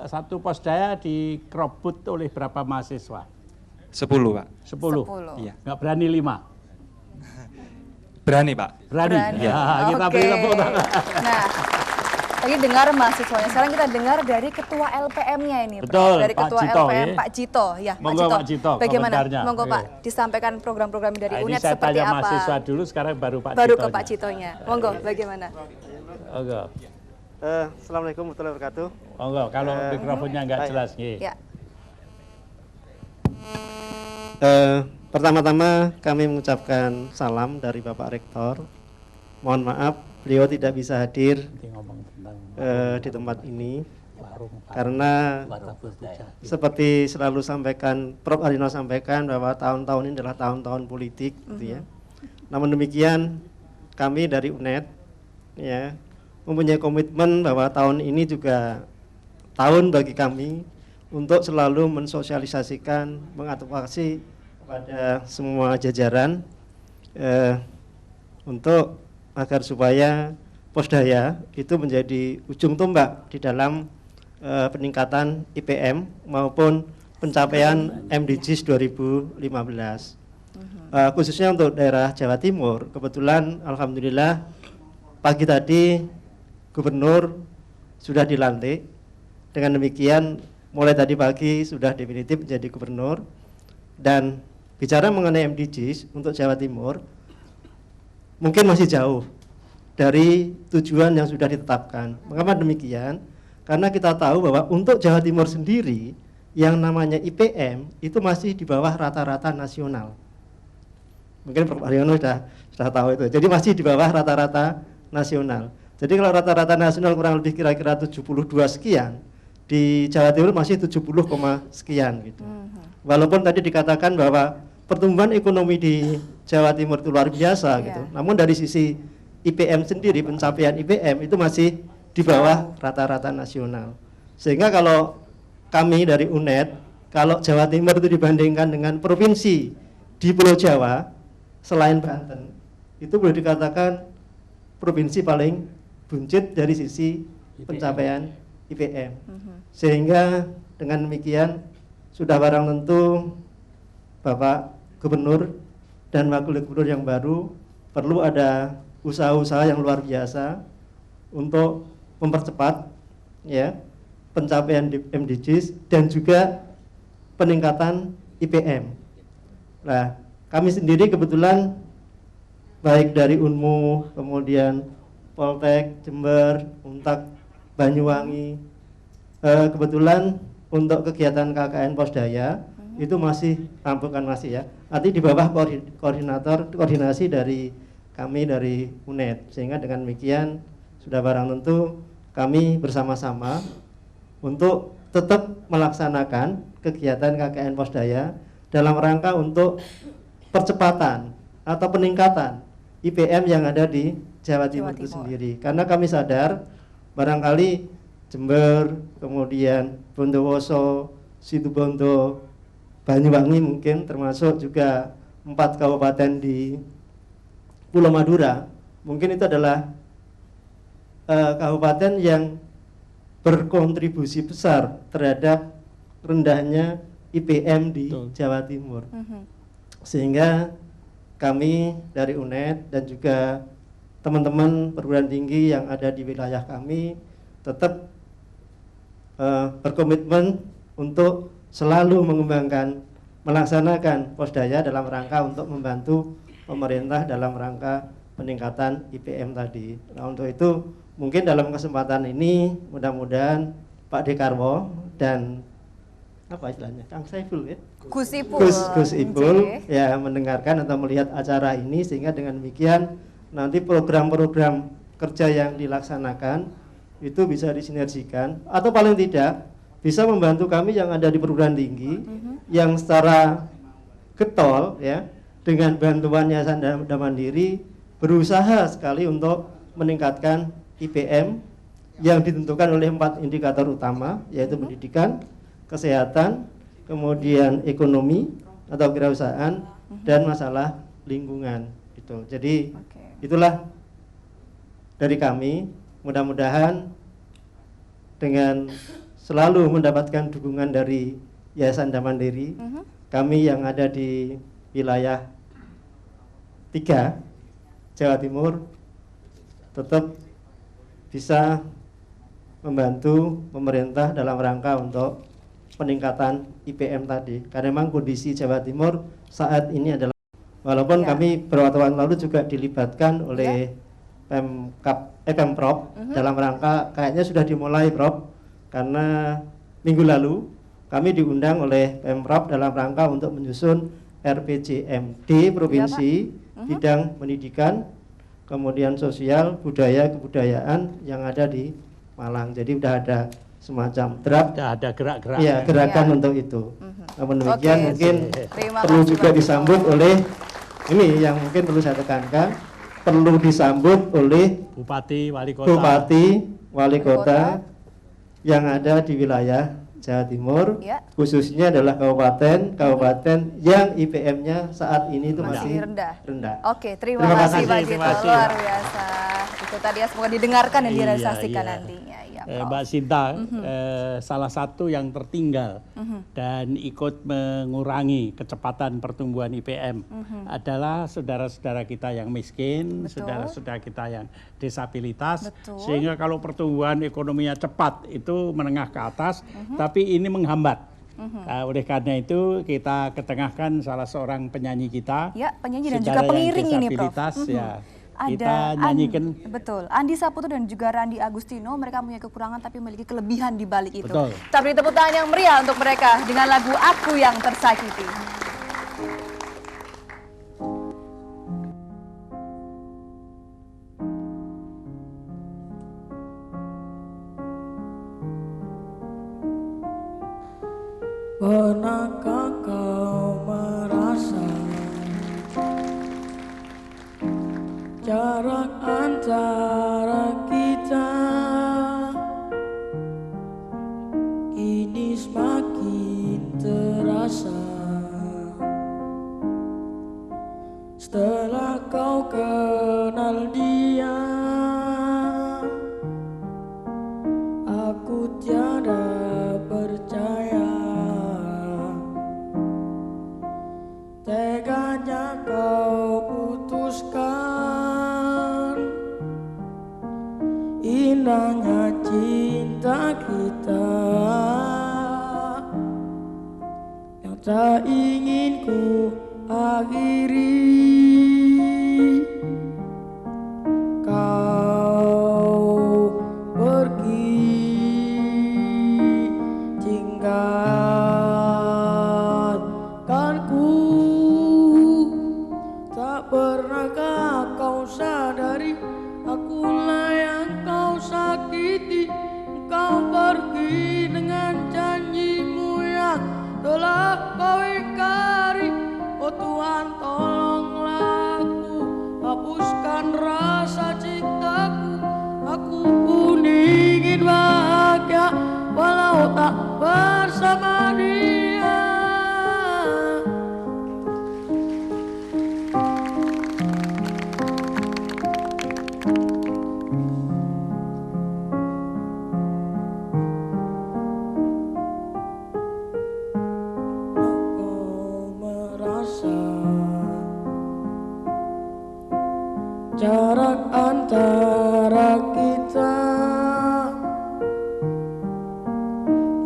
Satu Posdaya dikerobot oleh berapa mahasiswa? 10, Pak. 10. Iya. Nggak berani 5. Berani, Pak. Berani. Iya. Kita Oke. beri tepuk tangan. Nah, tadi dengar mahasiswanya. Sekarang kita dengar dari ketua LPM-nya ini. Prof. Betul, Dari Pak ketua Cito, LPM ya. Pak Cito. Ya, Monggo, Pak Cito, Bagaimana? komentarnya. Monggo Pak, Oke. disampaikan program-program dari Nah, ini UNED saya seperti tanya apa? mahasiswa dulu, sekarang baru Pak Baru ke Citonya. Pak Citonya. Monggo, bagaimana? Monggo. Assalamualaikum warahmatullahi wabarakatuh. Monggo, kalau mikrofonnya nggak jelas. nggih. Ya. Pertama-tama kami mengucapkan salam dari Bapak Rektor. Mohon maaf beliau tidak bisa hadir di tempat ini karena seperti selalu sampaikan Prof. Arino sampaikan bahwa tahun-tahun ini adalah tahun-tahun politik, gitu ya. Namun demikian kami dari UNED ya mempunyai komitmen bahwa tahun ini juga tahun bagi kami untuk selalu mensosialisasikan, mengadvokasi kepada semua jajaran untuk agar supaya Posdaya itu menjadi ujung tombak di dalam peningkatan IPM maupun pencapaian MDGs 2015. Khususnya untuk daerah Jawa Timur, kebetulan alhamdulillah pagi tadi Gubernur sudah dilantik. Dengan demikian mulai tadi pagi sudah definitif menjadi Gubernur. Dan bicara mengenai MDGs untuk Jawa Timur, mungkin masih jauh dari tujuan yang sudah ditetapkan. Mengapa demikian? Karena kita tahu bahwa untuk Jawa Timur sendiri yang namanya IPM itu masih di bawah rata-rata nasional. Mungkin Prof. Haryono sudah tahu itu. Jadi masih di bawah rata-rata nasional. Jadi kalau rata-rata nasional kurang lebih kira-kira 72 sekian, di Jawa Timur masih 70, sekian gitu. Walaupun tadi dikatakan bahwa pertumbuhan ekonomi di Jawa Timur itu luar biasa gitu. Namun dari sisi IPM sendiri, pencapaian IPM itu masih di bawah rata-rata nasional. Sehingga kalau kami dari UNED, kalau Jawa Timur itu dibandingkan dengan provinsi di Pulau Jawa selain Banten, itu boleh dikatakan provinsi paling buncit dari sisi pencapaian IPM. Sehingga dengan demikian sudah barang tentu Bapak Gubernur dan Wakil Gubernur yang baru perlu ada usaha-usaha yang luar biasa untuk mempercepat ya pencapaian MDGs dan juga peningkatan IPM. Nah, kami sendiri kebetulan baik dari Unmu, kemudian Poltek, Jember, Untak, Banyuwangi, kebetulan untuk kegiatan KKN Posdaya itu masih bukan masih ya, nanti di bawah koordinasi dari kami dari UNED. Sehingga dengan demikian sudah barang tentu kami bersama-sama untuk tetap melaksanakan kegiatan KKN Posdaya dalam rangka untuk percepatan atau peningkatan IPM yang ada di Jawa Timur itu sendiri. Karena kami sadar barangkali Jember, kemudian Bondowoso, Situbondo, Banyuwangi mungkin termasuk juga 4 kabupaten di Pulau Madura, mungkin itu adalah kabupaten yang berkontribusi besar terhadap rendahnya IPM di Jawa Timur. Sehingga kami dari UNED dan juga teman-teman perguruan tinggi yang ada di wilayah kami tetap berkomitmen untuk selalu mengembangkan, melaksanakan Posdaya dalam rangka untuk membantu pemerintah dalam rangka peningkatan IPM tadi. Nah, untuk itu mungkin dalam kesempatan ini mudah-mudahan Pak Dekarwo dan apa istilahnya, Kang Saiful ya? Gus Ipul ya mendengarkan atau melihat acara ini, sehingga dengan demikian nanti program-program kerja yang dilaksanakan itu bisa disinergikan atau paling tidak bisa membantu kami yang ada di perguruan tinggi yang secara getol ya dengan bantuan Yayasan Dana Mandiri berusaha sekali untuk meningkatkan IPM yang ditentukan oleh 4 indikator utama, yaitu pendidikan, kesehatan, kemudian ekonomi atau kewirausahaan, dan masalah lingkungan. Gitu. Jadi itulah dari kami. Mudah-mudahan dengan selalu mendapatkan dukungan dari Yayasan Dana Mandiri, kami yang ada di wilayah 3 Jawa Timur tetap bisa membantu pemerintah dalam rangka untuk peningkatan IPM tadi. Karena memang kondisi Jawa Timur saat ini adalah, walaupun kami beberapa tahun lalu juga dilibatkan oleh Pemprov dalam rangka, kayaknya sudah dimulai Prof, karena minggu lalu kami diundang oleh Pemprov dalam rangka untuk menyusun RPJMD provinsi bidang pendidikan, kemudian sosial, budaya, kebudayaan yang ada di Malang. Jadi sudah ada semacam draft, ada gerak-gerak ya, gerakan untuk itu. Namun demikian mungkin perlu juga disambut oleh ini yang mungkin perlu saya tekankan, perlu disambut oleh Bupati, Wali Kota, yang ada di wilayah Jawa Timur, Ya. khususnya adalah kabupaten yang IPM-nya saat ini itu masih rendah. Oke, terima kasih Pak Gito, luar biasa. Itu tadi ya, semoga didengarkan dan direalisasikan nantinya. Ya, Mbak Sinta, salah satu yang tertinggal dan ikut mengurangi kecepatan pertumbuhan IPM adalah saudara-saudara kita yang miskin, saudara-saudara kita yang disabilitas, sehingga kalau pertumbuhan ekonominya cepat itu menengah ke atas, tapi ini menghambat. Nah, oleh karena itu kita ketengahkan salah seorang penyanyi kita, ya, penyanyi dan juga pengiring ini, Prof. Ya. Ada Kita nyanyikan betul. Andi Saputra dan juga Randi Agustino, mereka punya kekurangan tapi memiliki kelebihan di balik itu. Betul. Kita beri tepuk tangan yang meriah untuk mereka dengan lagu Aku Yang Tersakiti. Pernahkah kau merasa jarak antara kita kini semakin terasa setelah kau kenal dia? Aku tiada percaya teganya kau putuskan indahnya cinta kita yang tak ingin ku akhiri. Kau pergi tinggalkanku. Tak pernahkah kau sadari akulah yang kau sakiti. Kau pergi dengan janjimu yang telah kau ingkari. Oh Tuhan, tolonglah aku, hapuskan rasa cintaku. Aku pun ingin bahagia walau tak bersama dia. Jarak antara kita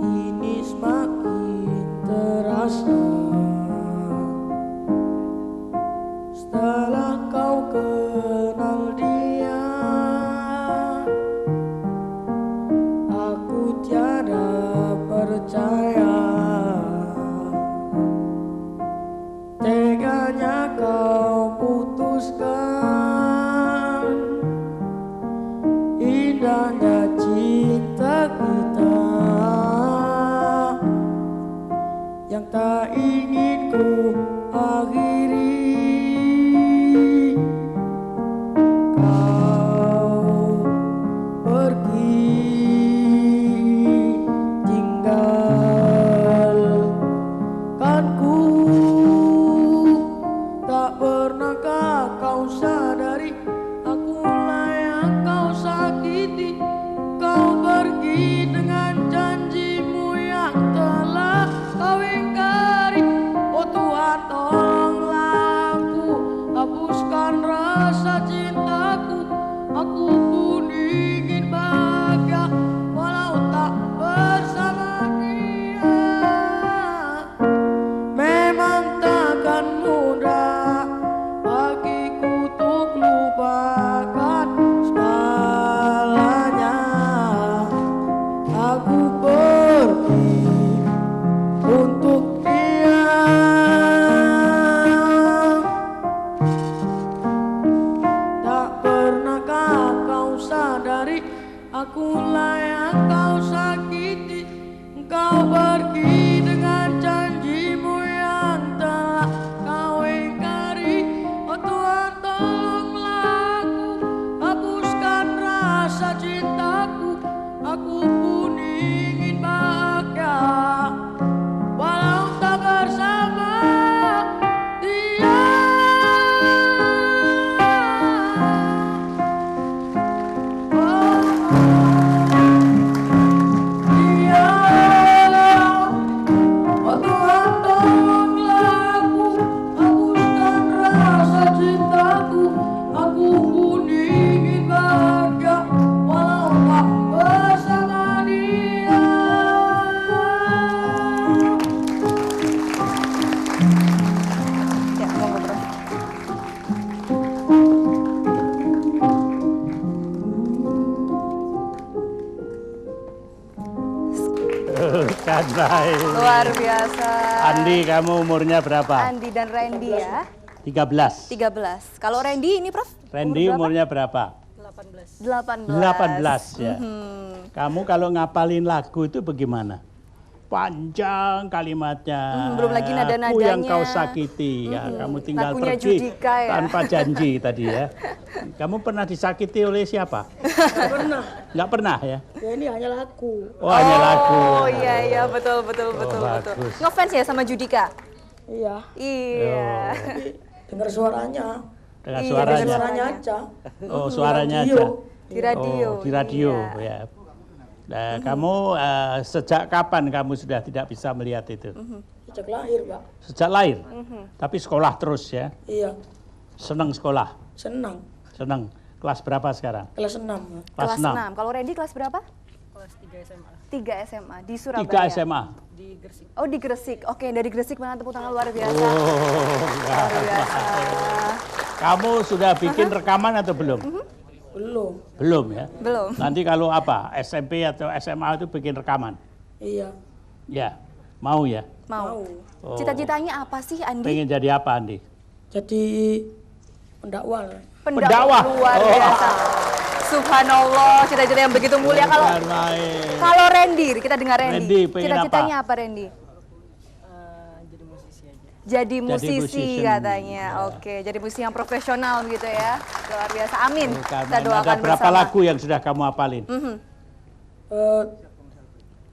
ini semakin terasa setelah kau kenal dia. Aku tiada percaya teganya kau putuskan indahnya cinta kita yang tak ingin ku akhiri. Kau pergi tinggalkanku. Tak pernahkah kau sadari akulah yang kau sakiti. Kau pergi dengan janjimu yang telah kau ingkari. Oh Tuhan, tolonglah aku, hapuskan rasa cintaku. Aku pun ingin bahagia walau tak bersama dia. Memang takkan mudah bagiku untuk lupakan segalanya. Aku pergi untuk dia. Tak pernahkah kau baik. Luar biasa. Andi, kamu umurnya berapa? Andi dan Randy ya. 13. 13. Kalau Randy ini Prof? Randy umurnya berapa? 18. 18 ya. Kamu kalau ngapalin lagu itu bagaimana? Panjang kalimatnya. Belum lagi nada-nadanya. Aku yang kau sakiti. Ya, kamu tinggal Lagunya pergi Judika, ya. tanpa janji tadi ya. Kamu pernah disakiti oleh siapa? Nggak pernah. Nggak pernah ya? Ya ini hanya lagu. Oh, hanya lagu. Oh iya betul. bagus. Ngefans ya sama Judika? Iya. Iya. Dengar suaranya. Dengar Iya, suaranya. Dengar suaranya aja. Oh, suaranya Radio. aja. Di radio. Oh, di radio ya. Nah, kamu sejak kapan kamu sudah tidak bisa melihat itu? Sejak lahir, Pak. Sejak lahir? Tapi sekolah terus ya? Iya. Senang sekolah? Senang. Senang. Kelas berapa sekarang? Kelas 6. Kelas 6. Kalau Randy kelas berapa? Kelas 3 SMA. 3 SMA di Surabaya. 3 SMA. Di Gresik. Oh, di Gresik. Oke, dari Gresik mana tepuk tangan luar biasa. Luar biasa. Kamu sudah bikin rekaman atau belum? Belum. Belum ya? Belum. Nanti kalau apa? SMP atau SMA itu bikin rekaman? Iya. Ya. Mau ya? Mau. Oh. Cita-citanya apa sih, Andi? Pengen jadi apa, Andi? Jadi pendakwah. Pendakwah. Luar biasa. Subhanallah, cita-cita yang begitu mulia. Kalau Randy, kita dengar Randy. Randy, pengen Cita-citanya apa Randy? Jadi musisi aja. Jadi musisi musician. katanya. Oke, jadi musisi yang profesional gitu ya. Luar biasa. Amin. Kita Ada doakan berapa bersama. lagu yang sudah kamu hafalin?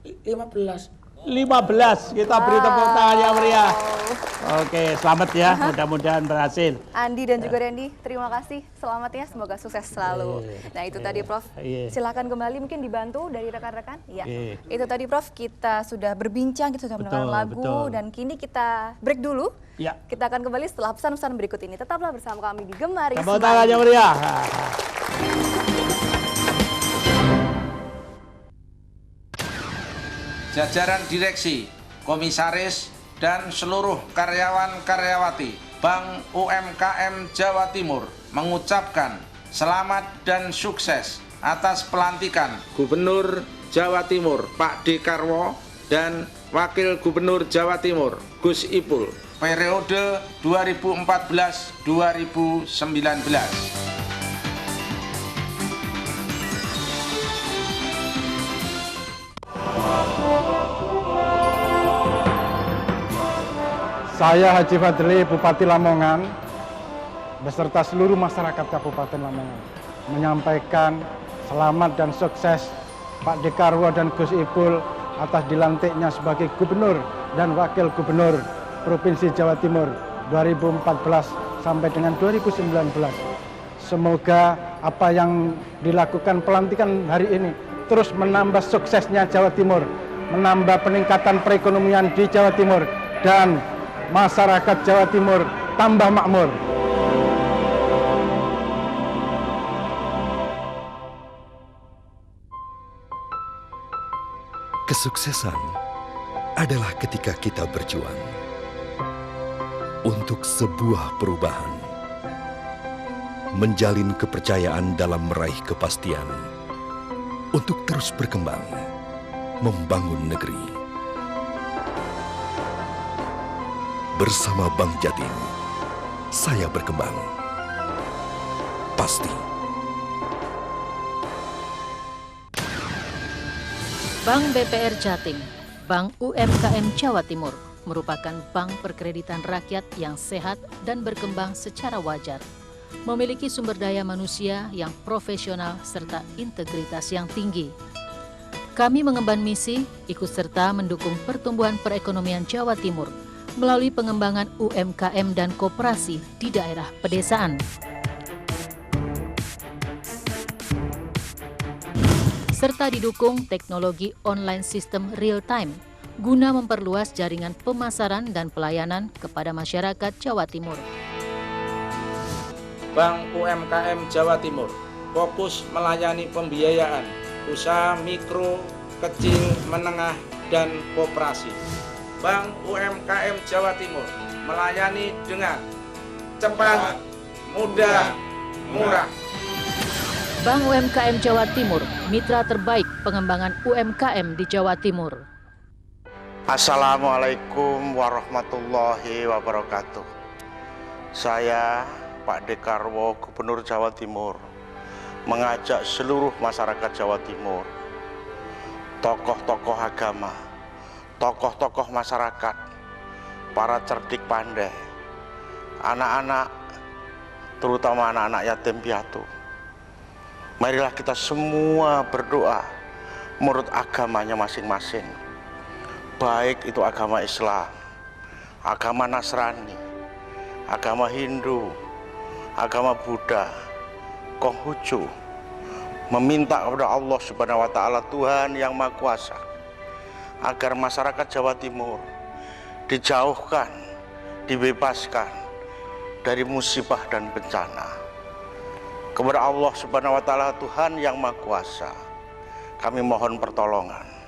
15. 15. Kita beri tepuk tangan yang meriah. Oke, selamat ya. Mudah-mudahan berhasil. Andi dan juga Randy, terima kasih. Selamat ya, semoga sukses selalu. Nah, itu tadi Prof. Silakan kembali mungkin dibantu dari rekan-rekan. Ya. Itu tadi Prof, kita sudah berbincang, kita sudah mendengarkan lagu dan kini kita break dulu. Ya. Kita akan kembali setelah pesan-pesan berikut ini. Tetaplah bersama kami di Gemari Tepuk tangan yang meriah. Jajaran direksi, komisaris, dan seluruh karyawan-karyawati Bank UMKM Jawa Timur mengucapkan selamat dan sukses atas pelantikan Gubernur Jawa Timur Pak Dekarwo dan Wakil Gubernur Jawa Timur Gus Ipul periode 2014-2019. Saya Haji Fadli, Bupati Lamongan, beserta seluruh masyarakat Kabupaten Lamongan, menyampaikan selamat dan sukses Pak Dekarwo dan Gus Ipul atas dilantiknya sebagai Gubernur dan Wakil Gubernur Provinsi Jawa Timur 2014 sampai dengan 2019. Semoga apa yang dilakukan pelantikan hari ini terus menambah suksesnya Jawa Timur, menambah peningkatan perekonomian di Jawa Timur, dan masyarakat Jawa Timur tambah makmur. Kesuksesan adalah ketika kita berjuang untuk sebuah perubahan, menjalin kepercayaan dalam meraih kepastian, untuk terus berkembang, membangun negeri. Bersama Bank Jatim, saya berkembang. Pasti. Bank BPR Jatim, Bank UMKM Jawa Timur, merupakan bank perkreditan rakyat yang sehat dan berkembang secara wajar. Memiliki sumber daya manusia yang profesional serta integritas yang tinggi. Kami mengemban misi ikut serta mendukung pertumbuhan perekonomian Jawa Timur melalui pengembangan UMKM dan koperasi di daerah pedesaan. Serta didukung teknologi online sistem real time guna memperluas jaringan pemasaran dan pelayanan kepada masyarakat Jawa Timur. Bank UMKM Jawa Timur fokus melayani pembiayaan usaha mikro, kecil, menengah, dan koperasi. Bank UMKM Jawa Timur melayani dengan cepat, mudah, murah. Bank UMKM Jawa Timur, mitra terbaik pengembangan UMKM di Jawa Timur. Assalamualaikum warahmatullahi wabarakatuh. Saya Pak Dekarwo, Gubernur Jawa Timur, mengajak seluruh masyarakat Jawa Timur, tokoh-tokoh agama, tokoh-tokoh masyarakat, para cerdik pandai, anak-anak, terutama anak-anak yatim piatu. Marilah kita semua berdoa menurut agamanya masing-masing. Baik itu agama Islam, agama Nasrani, agama Hindu, agama Buddha, Konghucu, meminta kepada Allah Subhanahu wa Ta'ala, Tuhan yang Maha Kuasa, agar masyarakat Jawa Timur dijauhkan, dibebaskan dari musibah dan bencana. Kepada Allah Subhanahu wa Ta'ala, Tuhan yang Maha Kuasa, kami mohon pertolongan.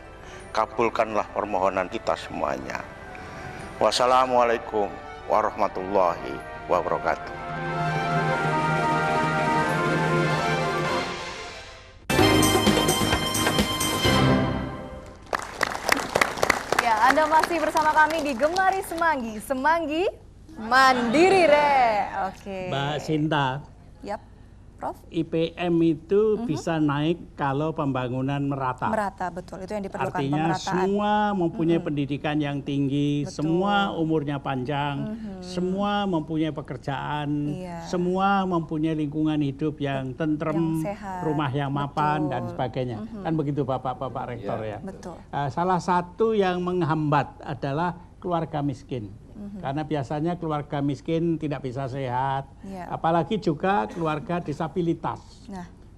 Kabulkanlah permohonan kita semuanya. Wassalamualaikum warahmatullahi wabarakatuh. Ya, Anda masih bersama kami di Gemari Semanggi. Semanggi Mandiri Re. Oke. Mbak Sinta. Yap, Prof. IPM itu bisa naik kalau pembangunan merata. Merata, betul. Itu yang diperlukan, Artinya pemerataan. semua mempunyai pendidikan yang tinggi, semua umurnya panjang, semua mempunyai pekerjaan, semua mempunyai lingkungan hidup yang tentrem, rumah yang mapan, dan sebagainya. Kan begitu Bapak-Bapak Rektor ya. Betul. Salah satu yang menghambat adalah keluarga miskin. Karena biasanya keluarga miskin tidak bisa sehat, apalagi juga keluarga disabilitas.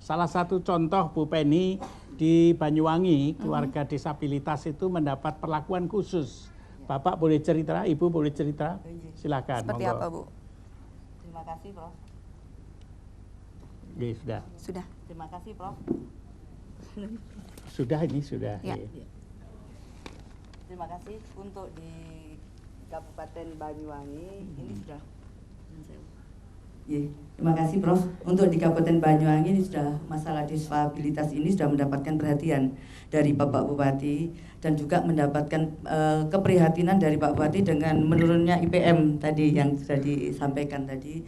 Salah satu contoh Bu Penny di Banyuwangi, keluarga disabilitas itu mendapat perlakuan khusus. Bapak boleh cerita, Ibu boleh cerita? Silakan. Seperti apa, Bu? Terima kasih, Prof. Oke, sudah. Sudah. Terima kasih, Prof. Sudah ini sudah. Ya. Terima kasih untuk di Kabupaten Banyuwangi ini sudah. Terima kasih Prof. Untuk di Kabupaten Banyuwangi ini sudah masalah disabilitas ini sudah mendapatkan perhatian dari Bapak Bupati dan juga mendapatkan keprihatinan dari Pak Bupati dengan menurunnya IPM tadi yang sudah disampaikan tadi.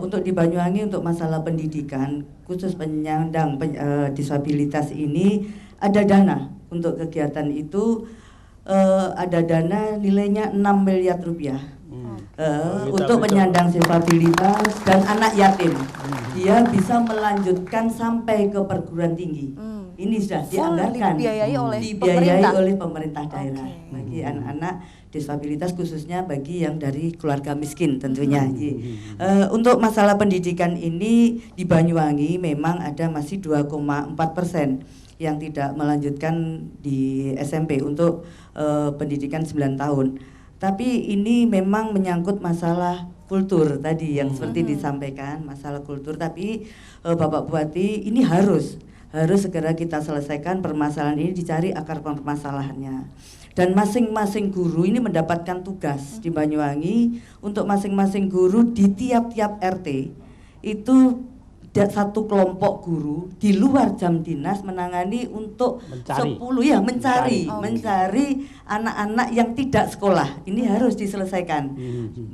Untuk di Banyuwangi untuk masalah pendidikan khusus penyandang disabilitas ini ada dana untuk kegiatan itu. Ada dana nilainya 6 miliar rupiah untuk penyandang disabilitas dan anak yatim. Dia bisa melanjutkan sampai ke perguruan tinggi. Ini sudah dianggarkan, dibiayai oleh pemerintah daerah bagi anak-anak disabilitas, khususnya bagi yang dari keluarga miskin tentunya. Untuk masalah pendidikan ini di Banyuwangi memang ada masih 2,4% yang tidak melanjutkan di SMP untuk pendidikan 9 tahun. Tapi ini memang menyangkut masalah kultur tadi yang seperti disampaikan, masalah kultur. Tapi Bapak Bupati ini harus segera kita selesaikan permasalahan ini, dicari akar permasalahannya. Dan masing-masing guru ini mendapatkan tugas di Banyuwangi untuk masing-masing guru di tiap-tiap RT itu satu kelompok guru di luar jam dinas menangani untuk mencari anak-anak yang tidak sekolah. Ini harus diselesaikan.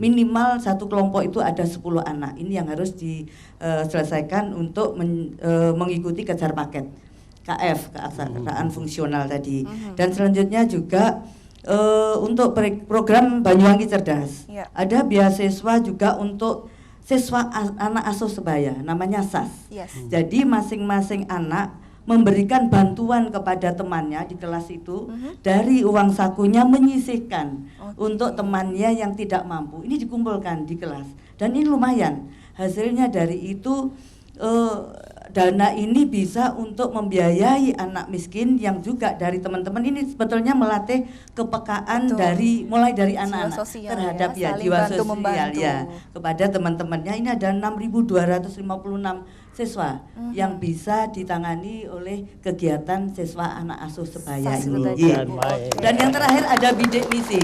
Minimal satu kelompok itu ada 10 anak. Ini yang harus diselesaikan untuk mengikuti kejar paket KF, keaksaraan fungsional tadi. Dan selanjutnya juga untuk program Banyuwangi Cerdas. Ada beasiswa juga untuk siswa anak asuh sebaya, namanya SAS. Jadi masing-masing anak memberikan bantuan kepada temannya di kelas itu dari uang sakunya menyisihkan untuk temannya yang tidak mampu. Ini dikumpulkan di kelas dan ini lumayan. Hasilnya dari itu dana ini bisa untuk membiayai anak miskin yang juga dari teman-teman ini sebetulnya melatih kepekaan mulai dari anak-anak terhadap jiwa sosial kepada teman-temannya. Ini ada 6.256 siswa yang bisa ditangani oleh kegiatan siswa anak asuh sebaya ini. Dan yang terakhir ada bidik misi.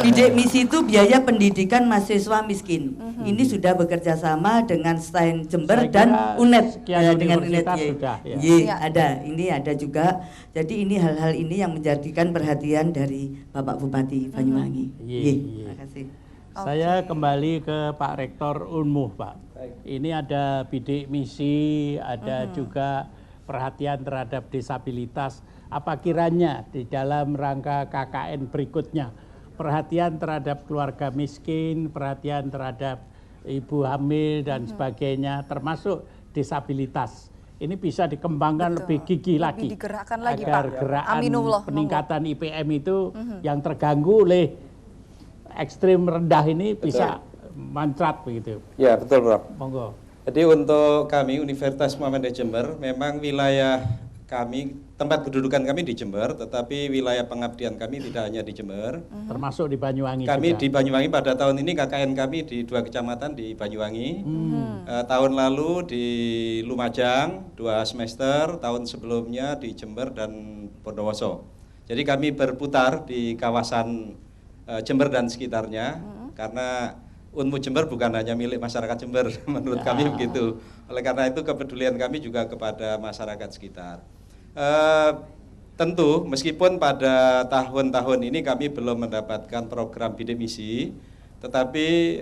Bidik misi itu biaya pendidikan mahasiswa miskin. Ini sudah bekerja sama dengan Stain Jember dan UNED dengan universitas Unet, sudah, ya. Iya, ada. Ini ada juga. Jadi ini hal-hal ini yang menjadikan perhatian dari Bapak Bupati Banyuwangi. Terima kasih. Saya kembali ke Pak Rektor Unmuh, Pak. Ini ada bidik misi, ada juga perhatian terhadap disabilitas. Apa kiranya di dalam rangka KKN berikutnya, perhatian terhadap keluarga miskin, perhatian terhadap ibu hamil dan sebagainya, termasuk disabilitas. Ini bisa dikembangkan lebih gigih lagi, digerakkan lagi, agar Pak. gerakan Aminullah, peningkatan IPM itu yang terganggu oleh ekstrim rendah ini bisa mancrat begitu. Ya, betul, Prof. Monggo. Jadi untuk kami Universitas Muhammadiyah Jember, memang wilayah kami, tempat kedudukan kami di Jember, tetapi wilayah pengabdian kami tidak hanya di Jember. Termasuk di Banyuwangi Kami juga. di Banyuwangi pada tahun ini KKN kami di 2 kecamatan di Banyuwangi. Tahun lalu di Lumajang 2 semester, tahun sebelumnya di Jember dan Bondowoso. Jadi kami berputar di kawasan Jember dan sekitarnya, karena Unmu Jember bukan hanya milik masyarakat Jember, menurut kami begitu. Oleh karena itu kepedulian kami juga kepada masyarakat sekitar. Tentu meskipun pada tahun-tahun ini kami belum mendapatkan program bidik misi, tetapi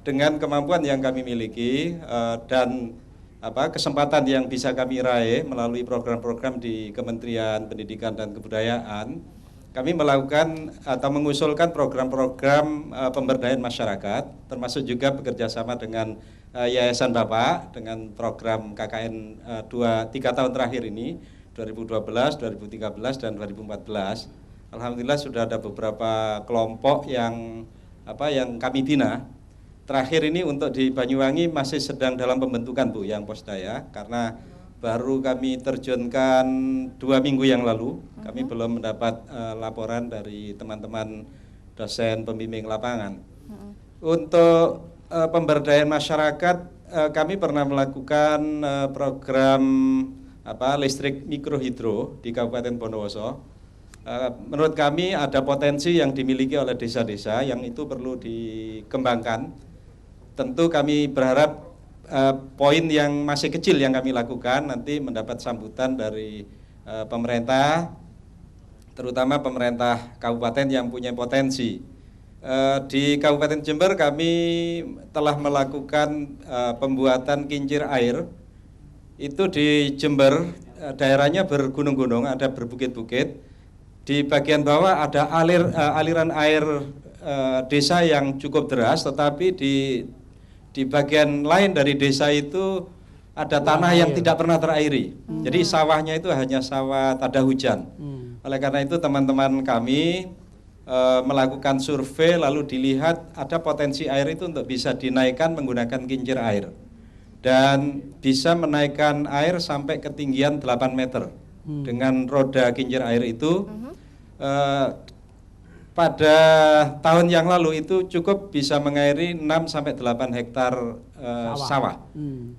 dengan kemampuan yang kami miliki dan kesempatan yang bisa kami raih melalui program-program di Kementerian Pendidikan dan Kebudayaan, kami melakukan atau mengusulkan program-program pemberdayaan masyarakat, termasuk juga bekerjasama dengan Yayasan Bapak dengan program KKN 3 tahun terakhir ini, 2012, 2013, dan 2014. Alhamdulillah sudah ada beberapa kelompok yang kami bina. Terakhir ini untuk di Banyuwangi masih sedang dalam pembentukan, Bu, yang Posdaya, karena baru kami terjunkan 2 minggu yang lalu. Kami belum mendapat laporan dari teman-teman dosen pembimbing lapangan. Untuk pemberdayaan masyarakat, kami pernah melakukan program listrik mikrohidro di Kabupaten Bondowoso. Menurut kami ada potensi yang dimiliki oleh desa-desa yang itu perlu dikembangkan. Tentu kami berharap poin yang masih kecil yang kami lakukan nanti mendapat sambutan dari pemerintah, terutama pemerintah kabupaten yang punya potensi. Di Kabupaten Jember kami telah melakukan pembuatan kincir air. Itu di Jember, daerahnya bergunung-gunung, ada berbukit-bukit. Di bagian bawah ada aliran air desa yang cukup deras, tetapi di bagian lain dari desa itu ada tanah yang tidak pernah terairi. Jadi sawahnya itu hanya sawah tada hujan. Oleh karena itu teman-teman kami melakukan survei, lalu dilihat ada potensi air itu untuk bisa dinaikkan menggunakan kincir air. Dan bisa menaikkan air sampai ketinggian 8 meter. Dengan roda kincir air itu pada tahun yang lalu itu cukup bisa mengairi 6-8 hektar sawah.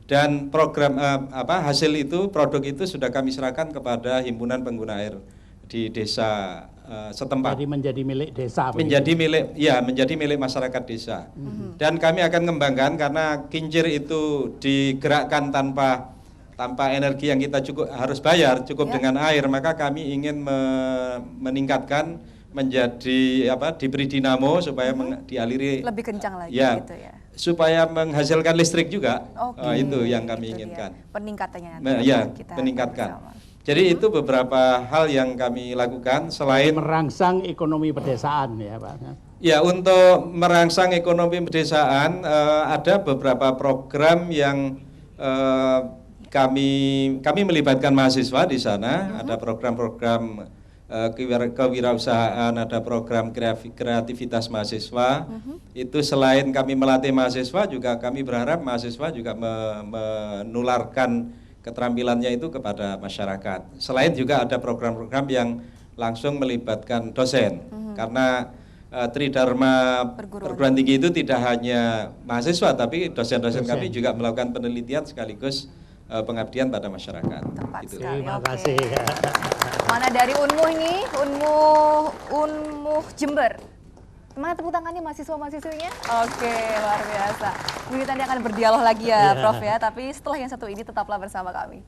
Dan program hasil itu, produk itu sudah kami serahkan kepada himpunan pengguna air di desa setempat. Jadi menjadi milik desa. Menjadi milik masyarakat desa. Dan kami akan mengembangkan karena kincir itu digerakkan tanpa energi yang kita harus bayar, cukup dengan air, maka kami ingin meningkatkan menjadi diberi dinamo supaya dialiri lebih kencang lagi gitu ya. Supaya menghasilkan listrik juga. Itu yang kami inginkan. Peningkatannya nanti kita meningkatkan. Jadi itu beberapa hal yang kami lakukan selain merangsang ekonomi pedesaan ya, Pak. Ya, untuk merangsang ekonomi pedesaan ada beberapa program yang kami melibatkan mahasiswa di sana. Ada program-program kewirausahaan, ada program kreativitas mahasiswa. Itu selain kami melatih mahasiswa, juga kami berharap mahasiswa juga menularkan keterampilannya itu kepada masyarakat. Selain juga ada program-program yang langsung melibatkan dosen, karena Tridharma perguruan tinggi itu tidak hanya mahasiswa, tapi dosen-dosen kami juga melakukan penelitian sekaligus pengabdian pada masyarakat. Terima kasih. Mana dari Unmuh ini? Unmuh Jember. Mana tepuk tangannya mahasiswa-mahasiswinya? Oke, luar biasa. Mungkin nanti akan berdialog lagi ya, Prof ya. Tapi setelah yang satu ini tetaplah bersama kami.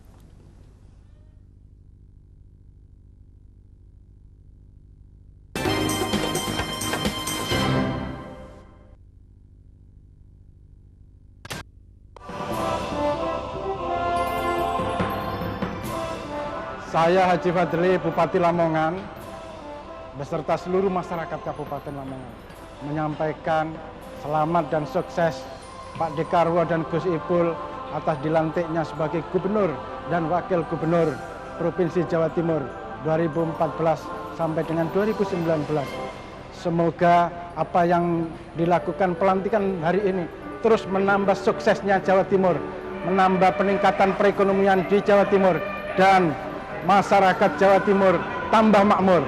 Saya Haji Fadli, Bupati Lamongan, beserta seluruh masyarakat Kabupaten Lamongan, menyampaikan selamat dan sukses Pak Dekarwo dan Gus Ipul atas dilantiknya sebagai Gubernur dan Wakil Gubernur Provinsi Jawa Timur 2014 sampai dengan 2019. Semoga apa yang dilakukan pelantikan hari ini terus menambah suksesnya Jawa Timur, menambah peningkatan perekonomian di Jawa Timur, dan masyarakat Jawa Timur tambah makmur.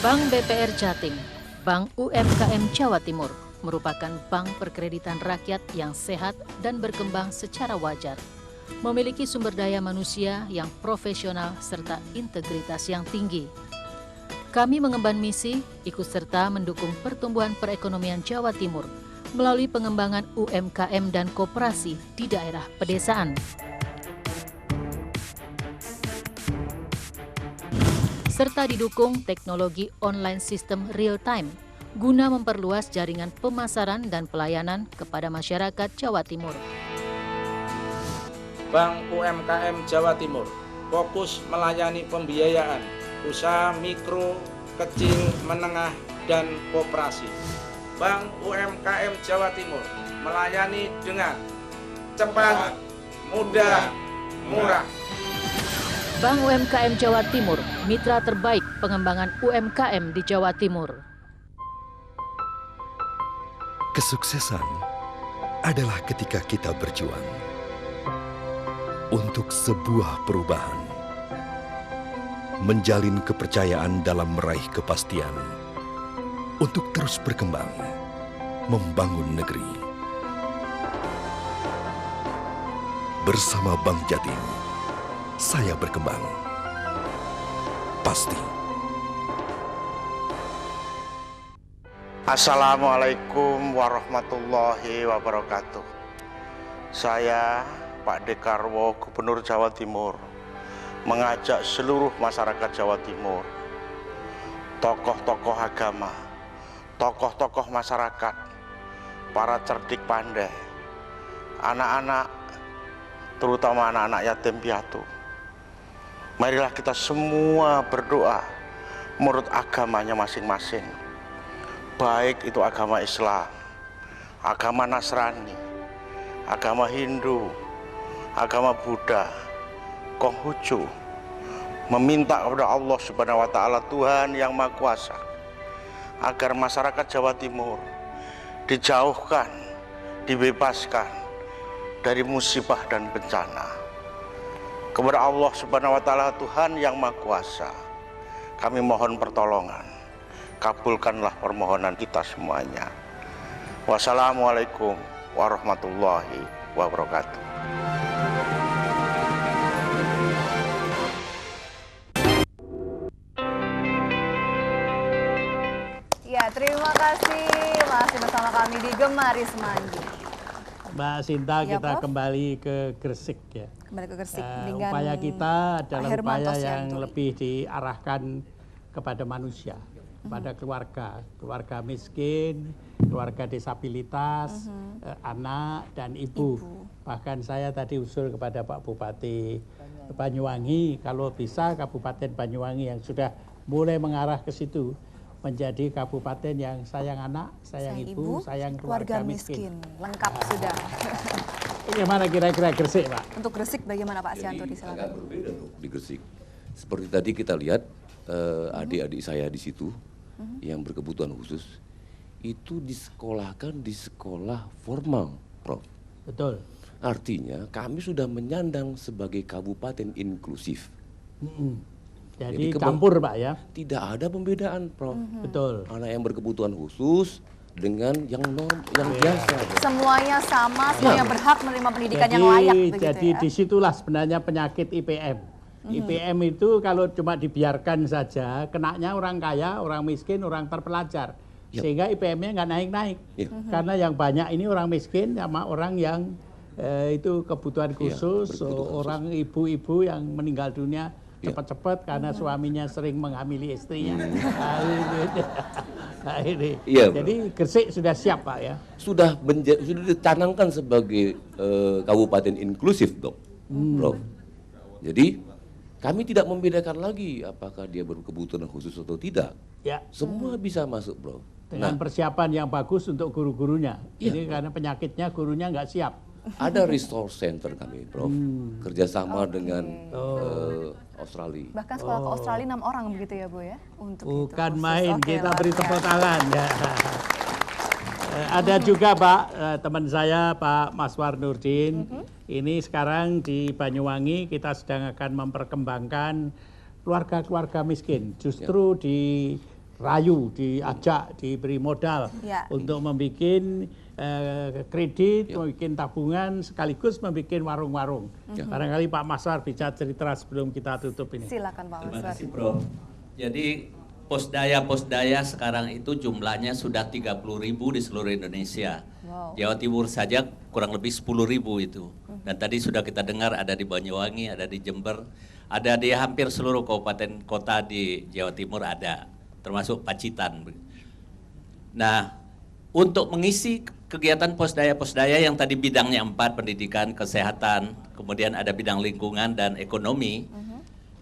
Bank BPR Jatim, Bank UMKM Jawa Timur, merupakan bank perkreditan rakyat yang sehat dan berkembang secara wajar. Memiliki sumber daya manusia yang profesional serta integritas yang tinggi. Kami mengemban misi ikut serta mendukung pertumbuhan perekonomian Jawa Timur melalui pengembangan UMKM dan koperasi di daerah pedesaan. Serta didukung teknologi online sistem real time guna memperluas jaringan pemasaran dan pelayanan kepada masyarakat Jawa Timur. Bank UMKM Jawa Timur fokus melayani pembiayaan usaha mikro, kecil, menengah, dan koperasi. Bank UMKM Jawa Timur melayani dengan cepat, mudah, murah. Bank UMKM Jawa Timur, mitra terbaik pengembangan UMKM di Jawa Timur. Kesuksesan adalah ketika kita berjuang untuk sebuah perubahan, menjalin kepercayaan dalam meraih kepastian, untuk terus berkembang, membangun negeri. Bersama Bank Jatim, saya berkembang. Pasti. Assalamualaikum warahmatullahi wabarakatuh. Saya Pak Dekarwo, Gubernur Jawa Timur, mengajak seluruh masyarakat Jawa Timur, tokoh-tokoh agama, tokoh-tokoh masyarakat, para cerdik pandai, anak-anak, terutama anak-anak yatim piatu. Marilah kita semua berdoa menurut agamanya masing-masing. Baik itu agama Islam, agama Nasrani, agama Hindu, agama Buddha, Konghucu, meminta kepada Allah Subhanahu wa Ta'ala, Tuhan yang Maha Kuasa, agar masyarakat Jawa Timur dijauhkan, dibebaskan dari musibah dan bencana. Kepada Allah Subhanahu wa Ta'ala, Tuhan yang Maha Kuasa, kami mohon pertolongan. Kabulkanlah permohonan kita semuanya. Wassalamualaikum warahmatullahi wabarakatuh. Ya, terima kasih masih bersama kami di Gemari Semanggi. Mbak Sinta, Ya, kita Prof. kembali ke Gresik ya. Kembali ke Gresik dengan Upaya kita adalah Pak Hermanto upaya yang Sianturi. lebih diarahkan kepada manusia, kepada keluarga miskin, keluarga disabilitas, anak dan ibu. Bahkan saya tadi usul kepada Pak Bupati Banyuwangi, kalau bisa Kabupaten Banyuwangi yang sudah mulai mengarah ke situ, menjadi kabupaten yang sayang anak, sayang ibu, sayang keluarga miskin. Lengkap sudah. Bagaimana kira-kira Gresik, Pak? Untuk Gresik bagaimana Pak Sianturi? Agak Silakan. berbeda tuh di Gresik. Seperti tadi kita lihat adik-adik saya di situ yang berkebutuhan khusus itu disekolahkan di sekolah formal, Prof. Betul. Artinya kami sudah menyandang sebagai kabupaten inklusif. Jadi campur, Pak ya? Tidak ada pembedaan, Prof. Betul. Anak yang berkebutuhan khusus dengan yang biasa. Semuanya sama, semuanya berhak menerima pendidikan yang layak begitu jadi ya. disitulah sebenarnya penyakit IPM. IPM itu kalau cuma dibiarkan saja, kenanya orang kaya, orang miskin, orang terpelajar. Sehingga IPM-nya nggak naik-naik. Karena yang banyak ini orang miskin sama orang yang itu kebutuhan khusus, orang ibu-ibu yang meninggal dunia cepat-cepat karena suaminya sering menghamili istrinya. Nah, ini. Jadi Gresik sudah siap Pak ya? Sudah dicanangkan sebagai kabupaten inklusif dok, Prof. Jadi kami tidak membedakan lagi apakah dia berkebutuhan khusus atau tidak. Ya. Semua bisa masuk, Bro. Dengan persiapan yang bagus untuk guru-gurunya. Ini karena penyakitnya gurunya nggak siap. Ada resource center kami, Prof. Kerjasama dengan Australia. Bahkan sekolah ke Australia 6 orang begitu ya Bu ya? Untuk bukan itu. main, kita beri tepuk tangan. Ya. Ada juga Pak, teman saya Pak Maswar Nurdin. Ini sekarang di Banyuwangi kita sedang akan memperkembangkan keluarga-keluarga miskin. Justru dirayu, diajak, diberi modal untuk membuat kredit, membuat tabungan, sekaligus membuat warung-warung. Barangkali Pak Maswar bisa cerita sebelum kita tutup ini. Silakan Pak Maswar. Terima kasih Prof. Jadi posdaya sekarang itu jumlahnya sudah 30.000 di seluruh Indonesia. Jawa Timur saja kurang lebih 10.000 itu. Dan tadi sudah kita dengar ada di Banyuwangi, ada di Jember, ada di hampir seluruh kabupaten kota di Jawa Timur ada, termasuk Pacitan. Nah, untuk mengisi kegiatan posdaya yang tadi bidangnya 4, pendidikan, kesehatan, kemudian ada bidang lingkungan dan ekonomi.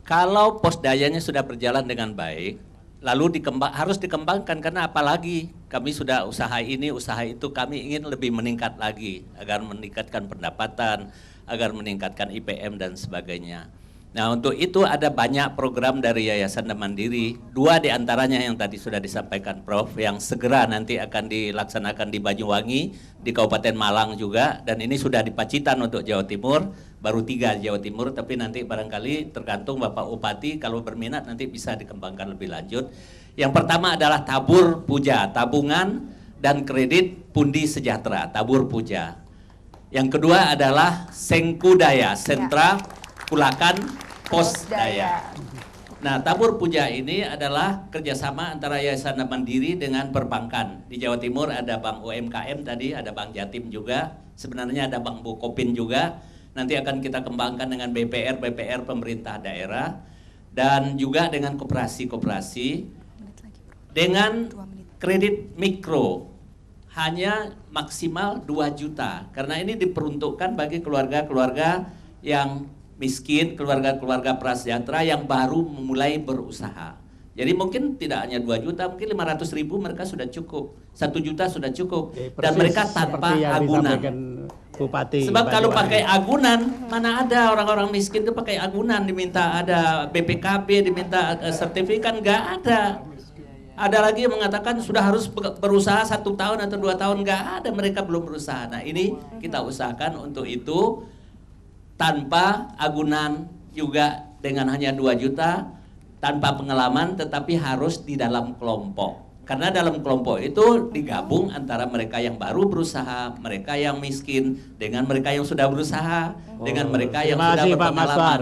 Kalau posdayanya sudah berjalan dengan baik, lalu harus dikembangkan, karena apalagi kami sudah usaha ini, usaha itu, kami ingin lebih meningkat lagi agar meningkatkan pendapatan, agar meningkatkan IPM dan sebagainya. Nah, untuk itu ada banyak program dari Yayasan Mandiri, 2 diantaranya yang tadi sudah disampaikan Prof, yang segera nanti akan dilaksanakan di Banyuwangi, di Kabupaten Malang juga, dan ini sudah di Pacitan untuk Jawa Timur, baru 3 Jawa Timur, tapi nanti barangkali tergantung Bapak Bupati, kalau berminat nanti bisa dikembangkan lebih lanjut. Yang pertama adalah tabur puja, tabungan dan kredit pundi sejahtera, tabur puja. Yang kedua adalah Sengkudaya, sentra Kulakan Posdaya. Nah, tabur puja ini adalah kerjasama antara Yayasan Mandiri dengan perbankan. Di Jawa Timur ada Bank UMKM tadi, ada Bank Jatim juga, sebenarnya ada Bank Bukopin juga. Nanti akan kita kembangkan dengan BPR pemerintah daerah, dan juga dengan koperasi-koperasi, dengan kredit mikro, hanya maksimal 2 juta. Karena ini diperuntukkan bagi keluarga-keluarga yang miskin, keluarga-keluarga prasejahtera yang baru memulai berusaha. Jadi mungkin tidak hanya 2 juta, mungkin 500.000 mereka sudah cukup, 1 juta sudah cukup, dan mereka tanpa agunan. Bupati. Sebab kalau pakai agunan, mana ada orang-orang miskin itu pakai agunan, diminta ada BPKB, diminta sertifikat, nggak ada. Ada lagi yang mengatakan sudah harus berusaha 1 tahun atau 2 tahun, nggak ada, mereka belum berusaha. Nah, ini kita usahakan untuk itu tanpa agunan, juga dengan hanya 2 juta, tanpa pengalaman, tetapi harus di dalam kelompok. Karena dalam kelompok itu digabung antara mereka yang baru berusaha, mereka yang miskin, dengan mereka yang sudah berusaha, dengan mereka yang sudah berpengalaman.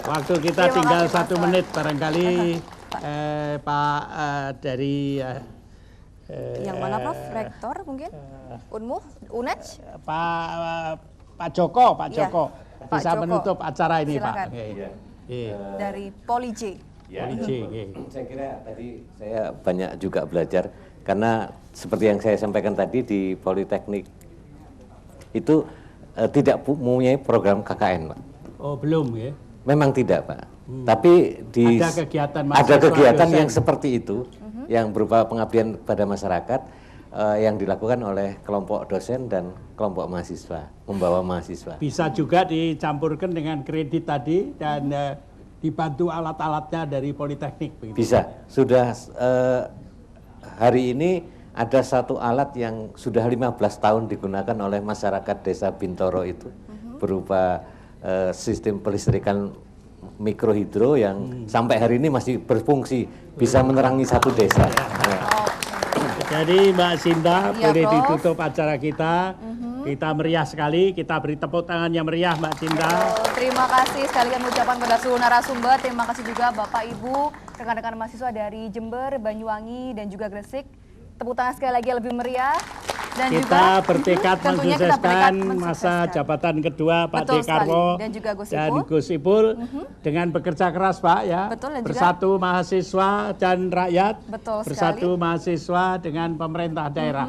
Waktu kita tinggal 1 menit, barangkali Pak dari yang mana Prof? Rektor mungkin? Unmu? UNED? Pak Joko bisa menutup acara ini. Silakan. Pak. Dari Polij. Saya kira tadi saya banyak juga belajar, karena seperti yang saya sampaikan tadi di Politeknik itu tidak mempunyai program KKN, Pak. Oh, belum ya? Memang tidak, Pak. Tapi ada kegiatan yang seperti itu, yang berupa pengabdian pada masyarakat, yang dilakukan oleh kelompok dosen dan kelompok mahasiswa, membawa mahasiswa. Bisa juga dicampurkan dengan kredit tadi dan dibantu alat-alatnya dari Politeknik. Begitu. Bisa. Sudah hari ini ada 1 alat yang sudah 15 tahun digunakan oleh masyarakat Desa Bintoro itu, berupa sistem pelistrikan mikrohidro yang sampai hari ini masih berfungsi, bisa menerangi 1 desa. Jadi Mbak Sinta, Iya, boleh Prof. ditutup acara kita. Kita meriah sekali, kita beri tepuk tangan yang meriah Mbak Sinta. Terima kasih sekalian ucapan pada seluruh narasumber. Terima kasih juga Bapak Ibu, rekan-rekan mahasiswa dari Jember, Banyuwangi, dan juga Gresik. Tepuk tangan sekali lagi yang lebih meriah. Dan Kita juga bertekad tentunya kita bertekad mensukseskan masa jabatan kedua Pak Betul Dekarwo sekali. Dan juga Gus dan Ipul. Gus Ipul dengan bekerja keras Pak ya. Betul, dan juga- bersatu mahasiswa dan rakyat. Betul bersatu sekali. mahasiswa dengan pemerintah daerah.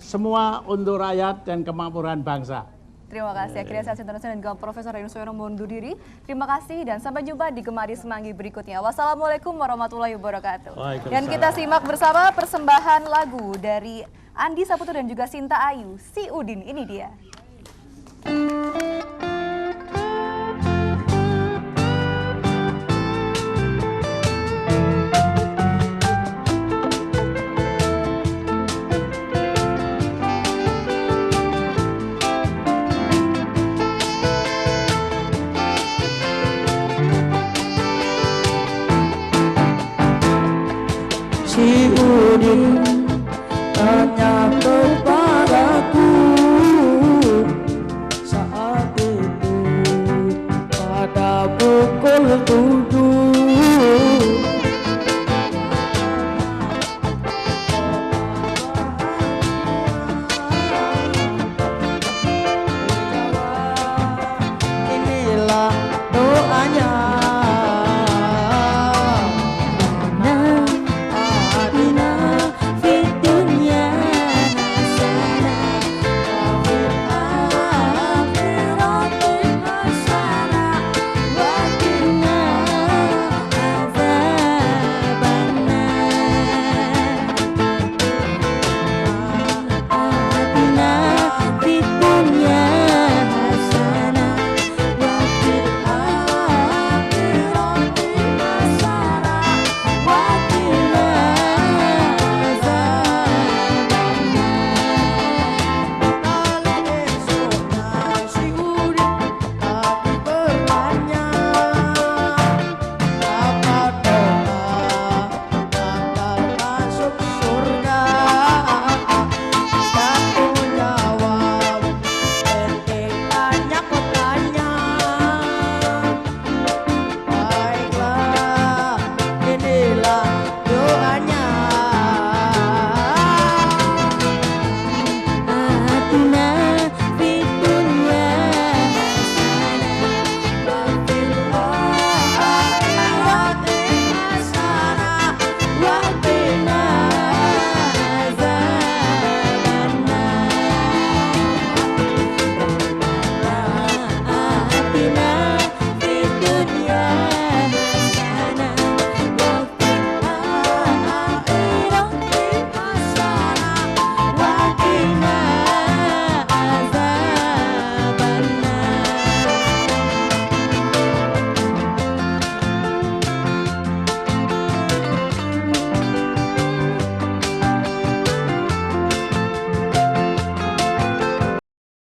Semua untuk rakyat dan kemakmuran bangsa. Terima kasih. Akhirnya saya Sinta dan juga Profesor Yunus Suyono mohon undur diri. Terima kasih dan sampai jumpa di Gemari Semanggi berikutnya. Wassalamualaikum warahmatullahi wabarakatuh. Waalaikumsalam. Dan kita simak bersama persembahan lagu dari Andi Saputra dan juga Sinta Ayu, Si Udin. Ini dia. Si Udin tanya